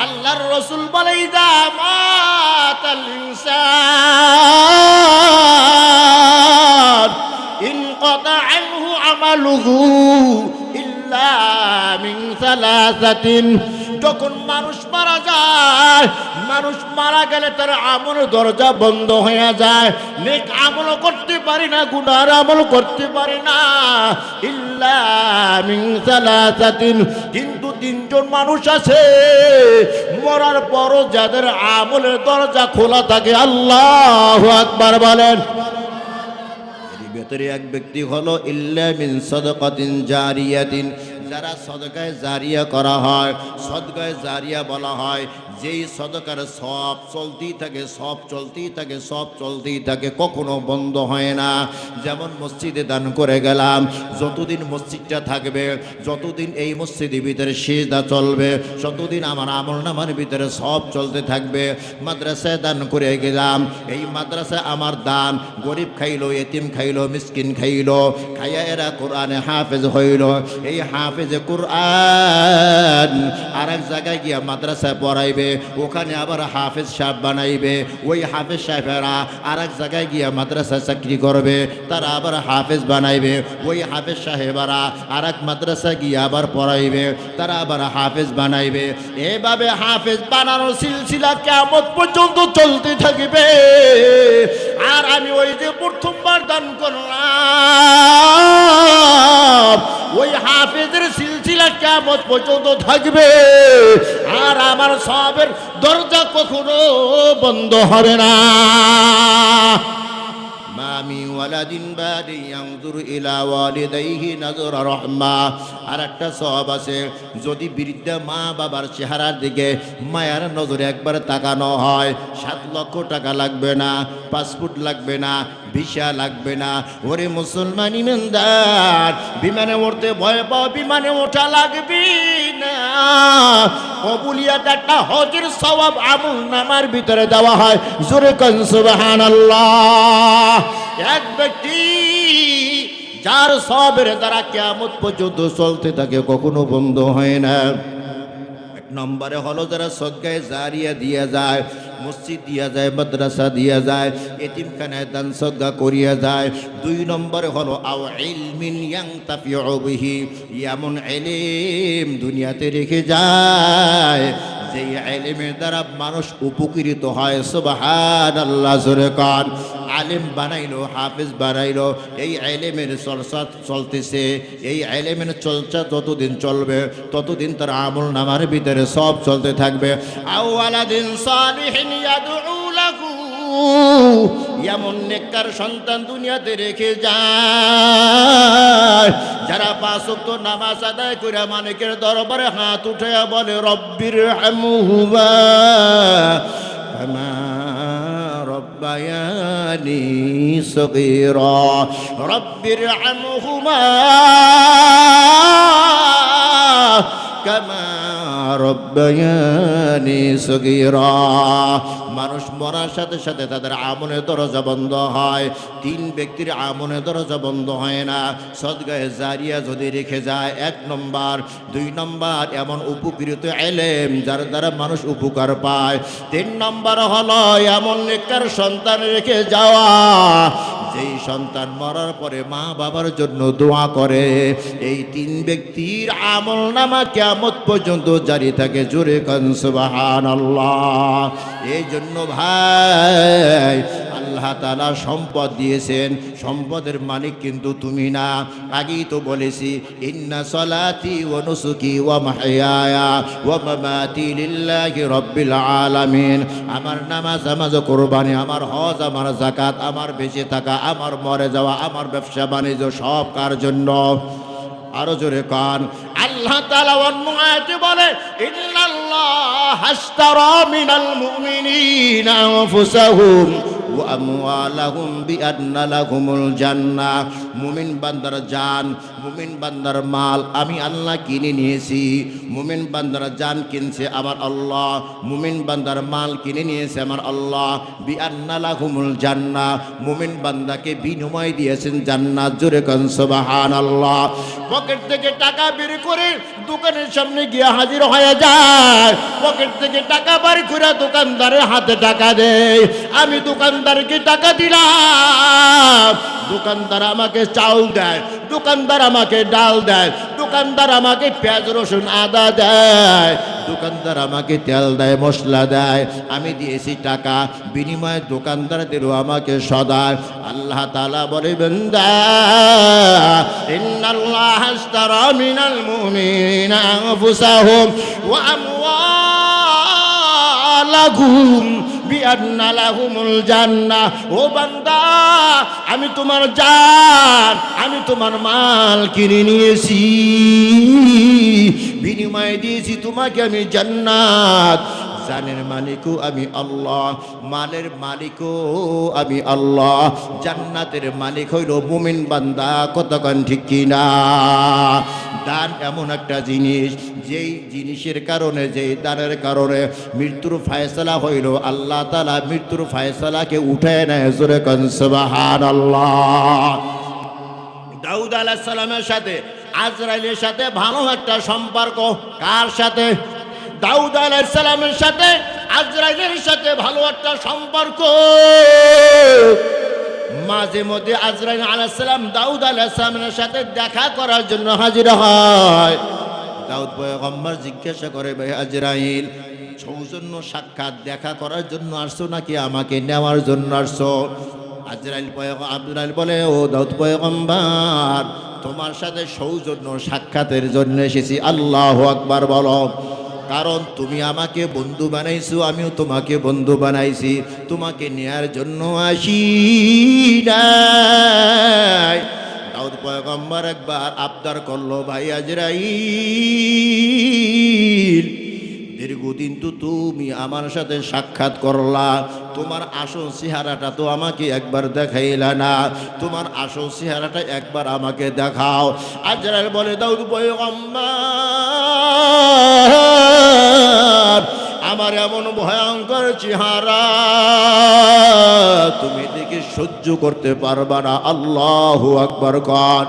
আল্লাহর রাসূল বলে, ইযা মাতাল ইনসান ইনকাতা আনহু আমালুহু ইল্লা মিন সালাসাতিন, যখন মানুষ মারা যায়, মানুষ মারা গেলে তার আমলের দরজা বন্ধ হয়ে যায়। নেক আমল করতে পারি না, গুনার আমল করতে পারি না। ইল্লা মিন সালাসাতিন, কিন্তু 3জন মানুষ আছে মরার পরও যাদের আমলের দরজা খোলা থাকে। আল্লাহু আকবার বলেন। এর ভিতরে এক ব্যক্তি হলো ইল্লা মিন সাদাকাতিন জারিয়াতিন, যারা সদকায়ে জারিয়া করা হয়। সদকায়ে জারিয়া বলা হয় যেই সদকার সব চলতেই থাকে, সব চলতেই থাকে, সব চলতেই থাকে, কখনো বন্ধ হয় না। যেমন মসজিদে দান করে গেলাম, যতদিন মসজিদটা থাকবে, যতদিন এই মসজিদের ভিতরে সিজদা চলবে, ততদিন আমার আমলনামার ভিতরে সব চলতে থাকবে। মাদ্রাসায় দান করে গেলাম, এই মাদ্রাসায় আমার দান, গরিব খাইলো, এতিম খাইলো, মিসকিন খাইলো, খাইয়া এরা কোরআনে হাফেজ হইল। এই হাফেজে কোরআন আর এক জায়গায় গিয়া মাদ্রাসায় পড়াইবে, ওখানে আবার হাফেজ সাহেব বানাইবে। ওই হাফেজ সাহেবেরা আর এক জায়গায় গিয়া মাদ্রাসা চাকরি করবে, তারা আবার হাফেজ বানাইবে। ওই হাফেজ সাহেবেরা আর এক মাদ্রাসা গিয়া আবার পড়াইবে, তারা আবার হাফেজ বানাইবে। এভাবে হাফেজ বানানোর সিলসিলা কিয়ামত পর্যন্ত চলতে থাকবে। আর আমি ওই যে প্রথমবার দান করলাম, ওই হাফেজের সিলসিলা কিয়ামত পর্যন্ত থাকবে। আর আমার সবের দরজা কখনো বন্ধ হবে না। মামি ওয়ালাদিন বাদি ইয়ানজুরু ইলা ওয়ালিদাইহি নাযরা রাহমা। আর একটা সওয়াব আছে, যদি বৃদ্ধা মা বাবার চেহারার দিকে মায়ার নজরে একবার তাকানো হয়, 7 লক্ষ টাকা লাগবে না, পাসপোর্ট লাগবে না, ভিসা লাগবে না। ওরে মুসলমান ইমানদার, বিমানে উঠতে ভয় পাও, বিমানে ওঠা লাগবে না। কবুলিয়াত একটা হজের সওয়াব আমলনামার ভিতরে দেওয়া হয়। জোরে কোন সুবহানাল্লাহ। এক ব্যক্তি যার সবের দ্বারা কিয়ামত পর্যন্ত চলতে থাকে, কখনো বন্ধ হয় না। এক নম্বরে হলো যারা সদকায়ে জারিয়া দিয়া যায়, মসজিদ দিয়া যায়, মাদ্রাসা দিয়া যায়, এতিমখানায় দান সদকা করিয়া যায়। 2 নম্বরে হলো আও ইলমিন ইয়ানতাফিউ বিহি, এমন ইলম দুনিয়াতে রেখে যায় যেই ইলমের দ্বারা মানুষ উপকৃত হয়। সুবহানাল্লাহ। জোরে কান। আলেম বানাইলো, হাফেজ বানাইলো, এই ইলমের চর্চা চলতেছে। এই ইলমের চর্চা যতদিন চলবে ততদিন তার আমলনামার ভিতরে সব চলতে থাকবে। আও ওয়ালাদিন সালিহিন ইয়াদউ লাহু, এমন নেককার সন্তান দুনিয়াতে রেখে যায় যারা 5 ওয়াক্ত নামাজ আদায় করে মালিকের দরবারে হাত উঠায়া বলে রব্বির হামহুমা কামা রব্বায়ানি সগীরা রব্বির হামহুমা কামা রব্বায়ানি সগীরা। মানুষ মরার সাথে সাথে তাদের আমলের দরজা বন্ধ হয়। 3 ব্যক্তির আমলের দরজা বন্ধ হয় না। সদকায়ে জারিয়া যদি রেখে যায় 1 নম্বর, 2 নম্বর এমন উপকৃত ইলম যার দ্বারা মানুষ উপকার পায়। 3 নম্বর হলো এমন নেককার সন্তান রেখে যাওয়া যেই সন্তান মরার পরে মা বাবার জন্য দোয়া করে। এই 3 ব্যক্তির আমল নামা কিয়ামত পর্যন্ত জারি থাকে। জোরে কান সুবহানাল্লাহ। এই জন্য ভাই আল্লাহ তাআলা সম্পদ দিয়েছেন, সম্পদের মালিক কিন্তু তুমি না। আগেই তো বলেছি ইন্না সলাতি ওয়া নুসুকি ওয়া মাহইয়ায়া ওয়া মামাতি লিল্লাহি রাব্বিল আলামিন। আমার নামাজ, আমার কুরবানি, আমার হজ, আমার যাকাত, আমার বেঁচে থাকা, আমার মরে যাওয়া, আমার ব্যবসা বাণিজ্য সব কার জন্য? আরো জোরে কান। আল্লাহ তাআলা অন্য আয়াতে বলে ইন্নাল্লাহ আশতারা মিনাল মুমিনিনা আনফুসাহুম ওয়া আমওয়ালাহুম বিআন্না লাহুমুল জান্নাহ। মুমিন বান্দার জান, মুমিন বান্দার মাল আমি আল্লাহ কিনে নিয়েছি। মুমিন বান্দার জান কিনছে আমার আল্লাহ, মুমিন বান্দার মাল কিনে নিয়েছে আমার আল্লাহ। বিআন্না লাহুমুল জান্নাহ, মুমিন বান্দাকে বিনিময় দিয়েছেন জান্নাত। জোরে কান সুবহানাল্লাহ। পকেট থেকে টাকা বের করে দোকানের সামনে গিয়ে হাজির হয়ে যায়। পকেট থেকে টাকা বের করে দোকানদারের হাতে টাকা দেয়। আমি দোকানদারকে টাকা দিলাম, দোকানদার আমাকে চাউল দেয়, দোকানদার আমাকে ডাল দেয়, দোকানদার আমাকে পেঁয়াজ রসুন আদা দেয়, দোকানদার আমাকে তেল দেয়, মশলা দেয়। আমি দিয়েছি টাকা, বিনিময়ে দোকানদারদেরও আমাকে সদায়। আল্লাহ তাআলা বলে বান্দা ইন্নাল্লাহ আশতারা মিনাল মুমিনিনা আনফুসাহুম ওয়া আমওয়ালাহুম বিআন্না লাহুমুল জান্নাহ। ও বান্দা আমি তোমার জান, আমি তোমার মাল কিনে নিয়েছি, বিনিময়ে দিয়েছি তোমাকে আমি জান্নাত। জানের মালিকও আমি আল্লাহ, মালের মালিকও আমি আল্লাহ, জান্নাতের মালিক হইল মুমিন বান্দা। কতক্ষণ ঠিক কিনা? দান এমন একটা জিনিস, যেই জিনিসের কারণে, যেই দানের কারণে মৃত্যুর ফায়সালা হইল, আল্লাহ তাআলা মৃত্যুর ফায়সালাকে উঠায় নেয়। জোরে কান সুবহানাল্লাহ। দাউদ আলাইহিস সালামের সাথে আজরাইলের সাথে ভালো একটা সম্পর্ক। কার সাথে? দাউদ আলাইহিস সালামের সাথে আজরাইলের সাথে ভালো একটা সম্পর্ক। মাঝে মধ্যে আজরাইল আলাইহিস সালাম দাউদ আলাইহিস সালামের সাথে দেখা করার জন্য হাজির হয়। দাউদ পয়গম্বর জিজ্ঞাসা করে, ভাই আজরাইল, সৌজন্য সাক্ষাৎ দেখা করার জন্য আসছো নাকি আমাকে নেওয়ার জন্য আসছো? আজরাইল বলে, ও দাউদ পয়গম্বর, তোমার সাথে সৌজন্য সাক্ষাতের জন্য এসেছি। আল্লাহু আকবার বলো। কারণ তুমি আমাকে বন্ধু বানাইছো, আমিও তোমাকে বন্ধু বানাইছি, তোমাকে নেয়ার জন্য আসি নাই। দাউদ পয়গম্বর একবার আবদার করলো, ভাই আজরাইল, দীর্ঘদিন তো তুমি আমার সাথে সাক্ষাৎ করলা, তোমার আসল চেহারাটা তো আমাকে একবার দেখাইলা না, তোমার আসল চেহারাটা একবার আমাকে দেখাও। আজরাইল বলে, দাউদ পয়গম্বর, আমার এমন ভয়ঙ্কর চেহারা তুমি দেখে সহ্য করতে পারবা না। আল্লাহু আকবার কান।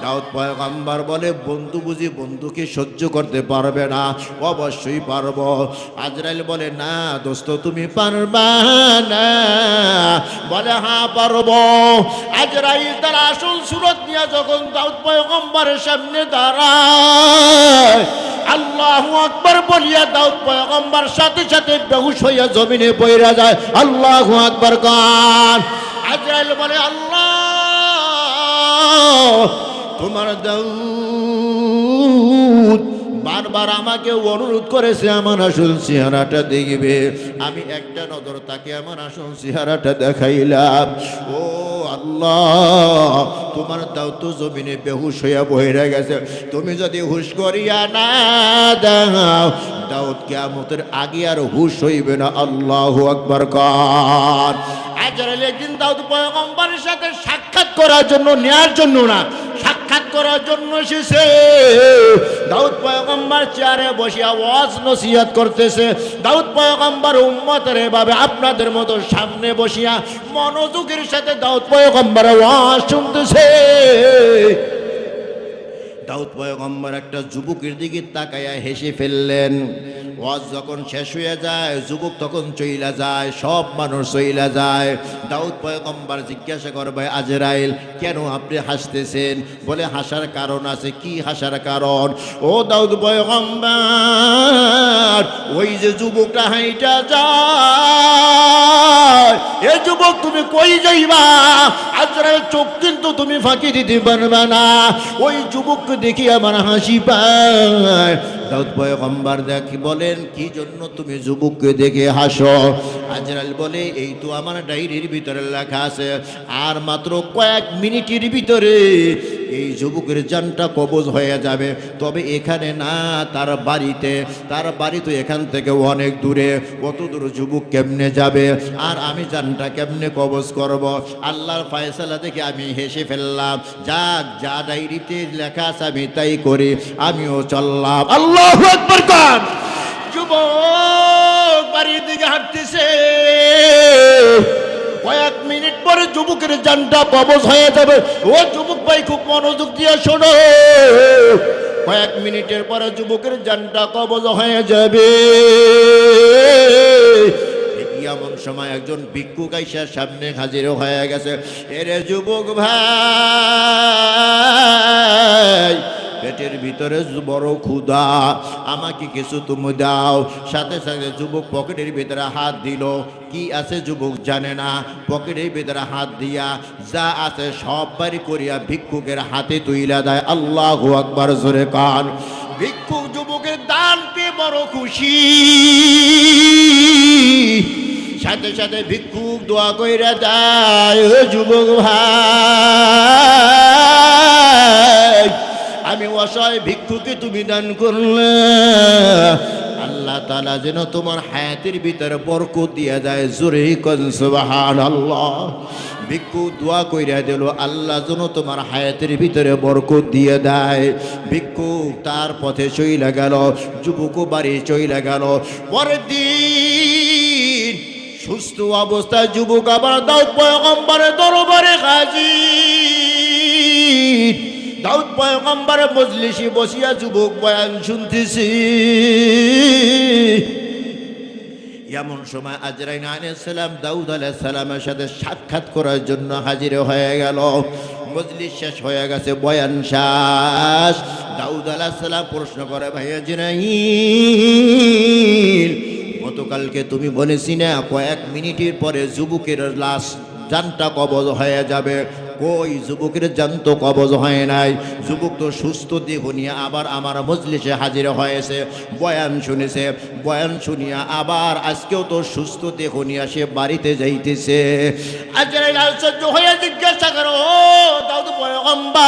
দাউদ পয়গম্বর বলে, বন্ধু বুঝি বন্ধুকে সহ্য করতে পারবে না? অবশ্যই পারবো। আজরাইল বলে, না দোস্ত তুমি পারবা না। বলে, হ্যাঁ পারবো। আজরাইল তার আসল সুরত নিয়ে যখন দাউদ পয়গম্বরের সামনে দাঁড়ায়, আল্লাহু আকবার বলিয়া দাউদ পয়গম্বর সাথে সাথে বেহুশ হইয়া জমিনে পড়ে যায়। আল্লাহু আকবার কান। আজরাইল বলে, আল্লাহ, তোমার দাউদ বারবার আমাকে অনুরোধ করেছে আমার আসল চেহারাটা দেখবে। আমি একটা নজর তাকে আমার আসল চেহারাটা দেখাইলাম। ও আল্লাহ, তোমার দাও তো জমিনে বেহুশ হইয়া বহিরা গেছে, তুমি যদি হুশ করিয়া না দাও, দাউদ কিয়ামতের আগে আর হুশ হইবে না। আল্লাহু আকবার কার। আজরাইল একদিন দাউদ পয়গম্বরের সাথে সাক্ষাৎ করার জন্য, নেয়ার জন্য না, সাক্ষাৎ করার জন্য এসেছে। দাউদ পয়গম্বর চেয়ারে বসিয়া ওয়াজ নসিহত করতেছে। দাউদ পয়গম্বর উম্মতের এভাবে আপনাদের মতো সামনে বসিয়া মনোযোগের সাথে দাউদ পয়গম্বর ওয়াজ শুনতেছে। দাউদ পয়গম্বর একটা যুবকের দিকে তাকাইয়া হেসে ফেললেন। ওয়াজ যখন শেষ হয়ে যায়, যুবক তখন চইলা যায়, সব মানুষ চইলা যায়। দাউদ পয়গম্বর জিজ্ঞাসা করবে, আজরাইল কেন আপনি হাসতেছেন? বলে হাসার কারণ আছে। কি হাসার কারণ? ও দাউদ পয়গম্বর, ওই যে যুবকটা হাইটা যায়, এ যুবক তুমি কই যাইবা? আজরাইল চোখ কিন্তু তুমি ফাঁকি দিতে পারবে না। ওই যুবককে দেখি আমার হাসি পায়। দাউদ পয়গম্বর দেখি বলেন, কি জন্য তুমি যুবককে দেখে হাসো? আজরাইল বলে, এই তো আমার ডায়েরির ভিতরে লেখা আছে, আর মাত্র কয়েক মিনিটের ভিতরে এই যুবকের জানটা কবজ হয়ে যাবে। তবে এখানে না, তার বাড়িতে। তার বাড়ি তো এখান থেকে অনেক দূরে। কত দূর যুবক কেমনে যাবে? আর আমি জানটা কেমনে কবজ করব? আল্লাহর ফয়সালা দেখে আমি হেসে ফেললাম। যাক, যা ডায়েরিতে লেখা আছে আমি তাই করি। আমিও চললাম। আল্লাহু আকবার কান। যুবক বাড়ির দিকে হাঁটতেছে। কয়েক মিনিট পরে যুবকের জানটা কবজ হয়ে যাবে। ও যুবক ভাই, খুব মনোযোগ দিয়ে শোনো। কয়েক মিনিটের পরে যুবকের জানটা কবজ হয়ে যাবে। এমন সময় একজন ভিক্ষুক আইসা সামনে হাজির হয়ে গেছে। এরে যুবক ভাই, পেটের ভিতরে বড় ক্ষুধা, আমাকে কিছু তুমি দাও। সাথে সাথে যুবক পকেটের ভিতরে হাত দিল। কি আছে যুবক জানে না। পকেটের ভিতরে হাত দিয়া যা আছে সব বাড়ি করিয়া ভিক্ষুকের হাতে তুইলা দেয়। আল্লাহু আকবার জোরে কান। ভিক্ষুক যুবকের দান পেয়ে বড় খুশি। সাথে সাথে ভিক্ষুক দোয়া কইরা যায়, ও যুবক ভাই, আমি অসহায় ভিক্ষুকে তুমি দান করলে, আল্লাহ তাআলা যেন তোমার হায়াতের ভিতরে বরকত দিয়া যায়। জোরে কোন সুবহানাল্লাহ। ভিক্ষুক দোয়া কইরা দিল, আল্লাহ যেন তোমার হায়াতের ভিতরে বরকত দিয়ে দেয়। ভিক্ষুক তার পথে চইলা গেল। যুবকও বাড়ি চইলা গেল। পরের দিন সুস্থ অবস্থায় যুবক আবার দাউদ পয়গম্বরের দরবারে হাজির। দাউদ পয়গম্বরের মজলিসে বসিয়া যুবক বয়ান শুনতেছি। এমন সময় আজরাইল আলাইহিস সালাম দাউদ আলাইহিস সালামের সাথে সাক্ষাৎ করার জন্য হাজির হয়ে গেল। মজলিস শেষ হয়ে গেছে, বয়ান শেষ। দাউদ আলাইহিস সালাম প্রশ্ন করে, ভাই আজরাইল, গতকালকে তুমি বলেছি না কয়েক মিনিটের পরে যুবকের লাশ জানটা কবজ হয়ে যাবে? কই, যুবকের জান তো কবজ হয় নাই। যুবক তো সুস্থ দেহ নিয়ে আবার আমার মজলিসে হাজির হয়েছে, বয়ান শুনেছে। বয়ান শুনিয়া আবার আজকেও তো সুস্থ দেহ নিয়ে সে বাড়িতে যাইতেছে। আজরাইল আশ্চর্য হয়ে জিজ্ঞাসা করো, ও দাউদ পয়গম্বর,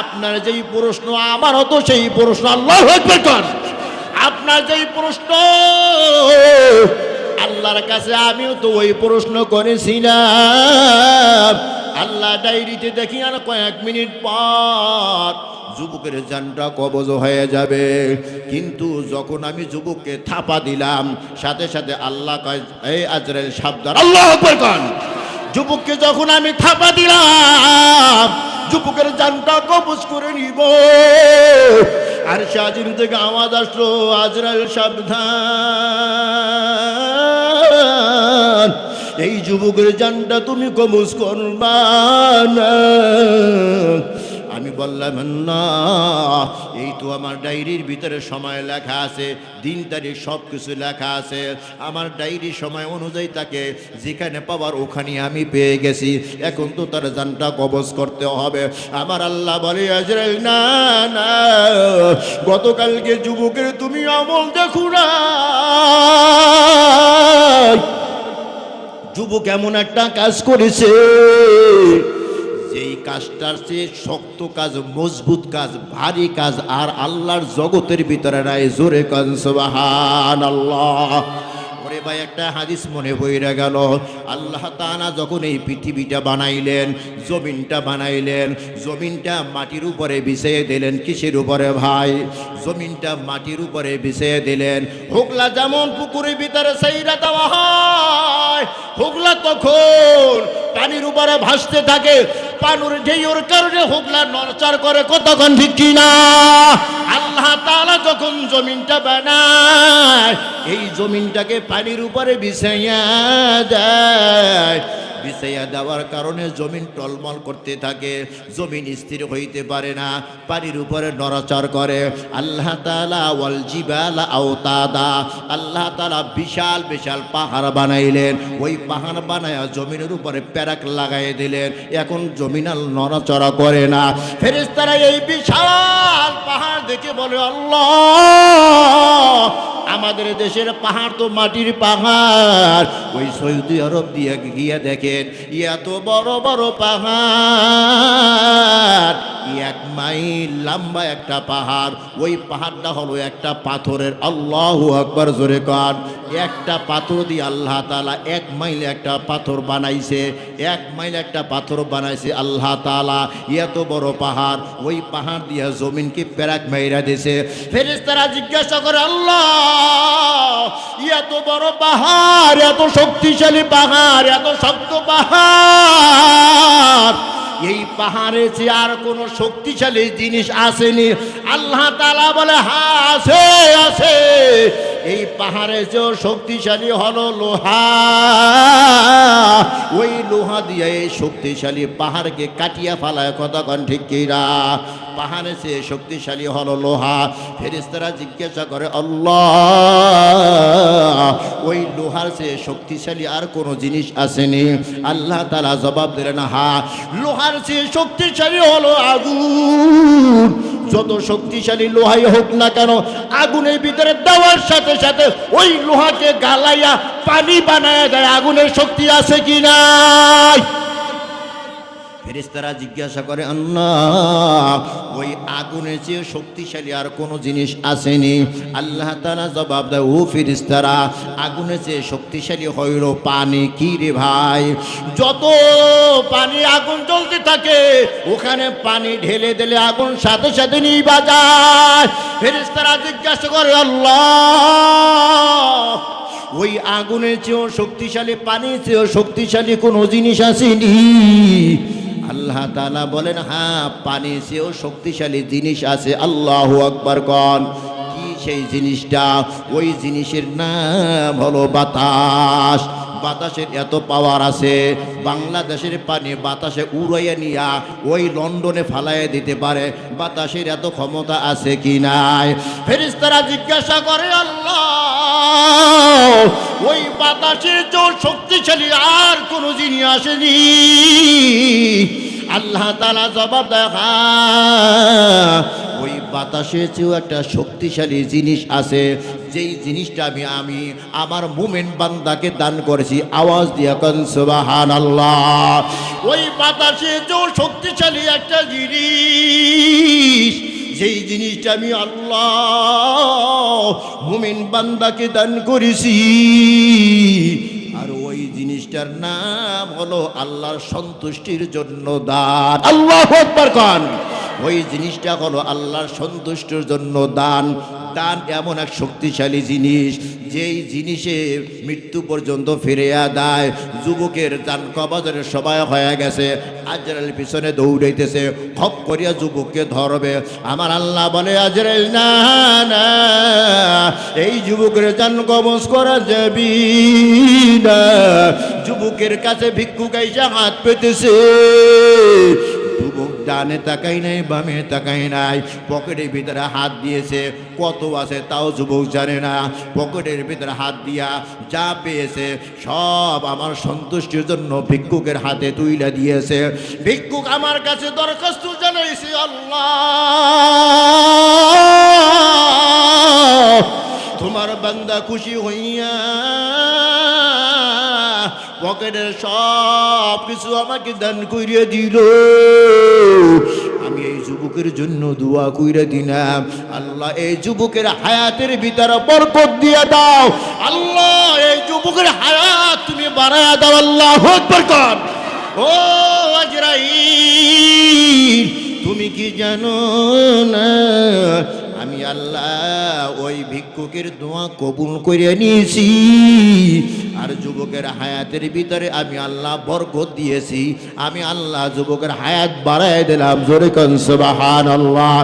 আপনার যেই প্রশ্ন আমারও তো সেই প্রশ্ন। আল্লাহু আকবার কর। আপনার যেই প্রশ্ন আল্লাহর কাছে আমিও তো ওই প্রশ্ন করেছিলাম। আল্লাহ ডায়েরিতে দেখি আর কয়েক মিনিট পর যুবকের জানটা কবজ হয়ে যাবে। কিন্তু যখন আমি যুবককে থাপা দিলাম, সাথে সাথে আল্লাহ কয়, এই আজরাইল সাবধান। আল্লাহু আকবার কর। যুবককে যখন আমি থাপা দিলাম, যুবকের জানটা কবজ করে নিব। আর সাজির থেকে আওয়াজ আসলো, আজরাইল সাবধান, এই যুবকের জানটা তুমি কবজ করবা না। আমি বললাম না, এই তো আমার ডায়েরির ভিতরে সময় লেখা আছে, দিন তারিখ সব কিছু লেখা আছে, আমার ডায়েরির সময় অনুযায়ী তাকে যেখানে পাওয়ার ওখানে আমি পেয়ে গেছি, এখন তো তার জানটা কবজ করতে হবে। আমার আল্লাহ বলে আজরাইল না না, গতকালকে যুবকের তুমি আমল দেখো না, যুবক এমন একটা কাজ করেছে, যেই কাজটার চেয়ে শক্ত কাজ, মজবুত কাজ, ভারী কাজ আর আল্লাহর জগতের ভিতরে নাই। জোরে কান সুবহানাল্লাহ। ওরে ভাই, একটা হাদিস মনে পড়ে গেল, আল্লাহ তাআলা যখন এই পৃথিবীটা বানাইলেন, জমিনটা বানাইলেন, জমিনটা মাটির উপরে বিছিয়ে দিলেন। কিসের উপরে ভাই? জমিনটা মাটির উপরে বিছিয়ে দিলেন। হুগলা যেমন পুকুরের ভিতরে সাইরা দেওয়া হয়, হুগলা তখন পানির উপরে ভাসতে থাকে, পানির ঢেউর কারণে হুগলা নড়চড় করে, কতক্ষণ ঠিক কিনা? আল্লাহ তাআলা যখন জমিনটা বানায়, এই জমিনটাকে পানির উপরে বিছাইয়া দেয়। বিছাইয়া দেওয়ার কারণে জমিন টলমল করতে থাকে, জমিন স্থির হইতে পারে না, পানির উপরে নড়াচড় করে। আল্লাহ তাআলা ওয়াল জিবালা আওতাদা, আল্লাহ তাআলা বিশাল বিশাল পাহাড় বানাইলেন। ওই পাহাড় বানায়া জমিনের উপরে প্যারাক লাগাই দিলেন, এখন জমিন আর নড়াচড়া করে না। ফেরেশতারা এই বিশাল পাহাড় দেখে বলে, আল্লাহ, আমাদের দেশের পাহাড় তো মাটির পাহাড়, ওই সৌদি আরব দিয়ে গিয়ে দেখেন এত বড় বড় পাহাড়, 1 মাইল লম্বা একটা পাহাড়, ওই পাহাড়টা হলো একটা পাথরের। আল্লাহু আকবার, জোরে কান। একটা পাথর দিয়ে আল্লাহ তাআলা 1 মাইল একটা পাথর বানাইছে, 1 মাইল একটা পাথর বানাইছে আল্লাহ তাআলা। এত বড় পাহাড়, ওই পাহাড় দিয়ে জমিনকে প্যারাক মাইরা দিয়েছে। ফেরেশতারা জিজ্ঞাসা করে, আল্লাহ, এত বড় পাহাড়, এত শক্তিশালী পাহাড়, এত শক্ত পাহাড়, এই পাহাড়ে যে আর কোন শক্তিশালী জিনিস আসেনি? আল্লাহ তাআলা বলে, হ্যাঁ আছে, আছে। এই পাহাড়ে যে শক্তিশালী হলো লোহা, ওই লোহা দিয়ে এই শক্তিশালী পাহাড়কে কাটিয়া ফেলায়, কতক্ষণ ঠিক কিনা? পাহাড়ে সে শক্তিশালী হলো লোহা। ফেরেশতারা জিজ্ঞাসা করে, আল্লাহ, ওই লোহার সে শক্তিশালী আর কোনো জিনিস আসেনি? আল্লাহ তাআলা জবাব দিলেন, হ্যাঁ, লোহার সে শক্তিশালী হলো আগুন। যত শক্তিশালী লোহাই হোক না কেন, আগুনের ভিতরে দেওয়ার সাথে সাথে ওই লোহাকে গালাইয়া পানি বানায় দেয়। আগুনের শক্তি আছে কি নাই? ফেরেশতারা জিজ্ঞাসা করে, আল্লাহ, ওই আগুনের চেয়ে শক্তিশালী আর কোনো জিনিস আসেনি? আল্লাহ তাআলা জবাব দেয়, ও ফেরেশতারা, আগুনের চেয়ে শক্তিশালী হইল পানি। কি রে ভাই? যত পানি আগুন জ্বলতে থাকে, ওখানে পানি ঢেলে দিলে আগুন সাথে সাথে নিভা যায়। ফেরেশতারা জিজ্ঞাসা করে, আল্লাহ, ওই আগুনের চেয়েও শক্তিশালী, পানির চেয়েও শক্তিশালী কোনো জিনিস আসেনি? আল্লাহ তাআলা বলেন, হ্যাঁ, পানির চেয়েও শক্তিশালী জিনিস আছে। আল্লাহু আকবার কন। কি সেই জিনিসটা? ওই জিনিসের নাম হলো বাতাস। বাতাসের এত পাওয়ার আছে, বাংলাদেশের পানি বাতাসে উড়াইয়া নিয়া ওই লন্ডনে ফালাইয়া দিতে পারে। বাতাসের এত ক্ষমতা আছে কি নাই? ফেরেশতারা জিজ্ঞাসা করে, আল্লাহ, ওই বাতাসের যে শক্তিশালী আর কোনো জিনিস আসেনি? আল্লাহ তাআলা জবাব দেয়, ওই বাতাসের চেয়েও একটা শক্তিশালী জিনিস আছে, যেই জিনিসটা আমি আমার মুমিন বান্দাকে দান করেছি। আওয়াজ দিয়া কোন সুবহানাল্লাহ। ওই বাতাসের চেয়েও শক্তিশালী একটা জিনিস, যেই জিনিসটা আমি আল্লাহ মুমিন বান্দাকে দান করেছি, আর ওই জিনিসটার নাম হলো আল্লাহর সন্তুষ্টির জন্য দান। আল্লাহু আকবার কান। ওই জিনিসটা হলো আল্লাহর সন্তুষ্টির জন্য দান। দান এমন এক শক্তিশালী জিনিস, যেই জিনিসে মৃত্যু পর্যন্ত ফিরিয়া দেয়। যুবকের দান কবজের সময় হয়ে গেছে, আজরাইল পিছনে দৌড়াইতেছে, খপ করিয়া যুবককে ধরবে। আমার আল্লাহ বলে, আজরাইল না না, এই যুবকের দান কবজ করা যাবি না। যুবকের কাছে ভিক্ষুক আইসা হাত পেতেছে, যুবক ডানে তাকাই নাই, বামে তাকাই নাই, পকেটের ভিতরে হাত দিয়েছে, কত আছে তাও যুবক জানে না। পকেটের ভিতরে হাত দিয়া যা পেয়েছে সব আমার সন্তুষ্টির জন্য ভিক্ষুকের হাতে তুইলা দিয়েছে। ভিক্ষুক আমার কাছে দরখাস্ত জানাইছে, আল্লাহ তোমার বান্দা খুশি হইয়া পকেটের সব কিছু আমাকে দান কইরা দিল। আমি এই যুবকের জন্য দোয়া কইরা দিলাম, আল্লাহ এই যুবকের হায়াতের ভিতরে বরকত দিয়ে দাও, আল্লাহ এই যুবকের হায়াত তুমি বাড়ায়া দাও, আল্লাহু আকবার কর। ও আজরাইল, তুমি কি জানো না আমি আল্লাহ ওই ভিক্ষুকের দোয়া কবুল করে নিয়েছি, আর যুবকের হায়াতের ভিতরে আমি আল্লাহ বরকত দিয়েছি, আমি আল্লাহ যুবকের হায়াত বাড়ায় দিলাম। জোরে কোন সুবহানাল্লাহ।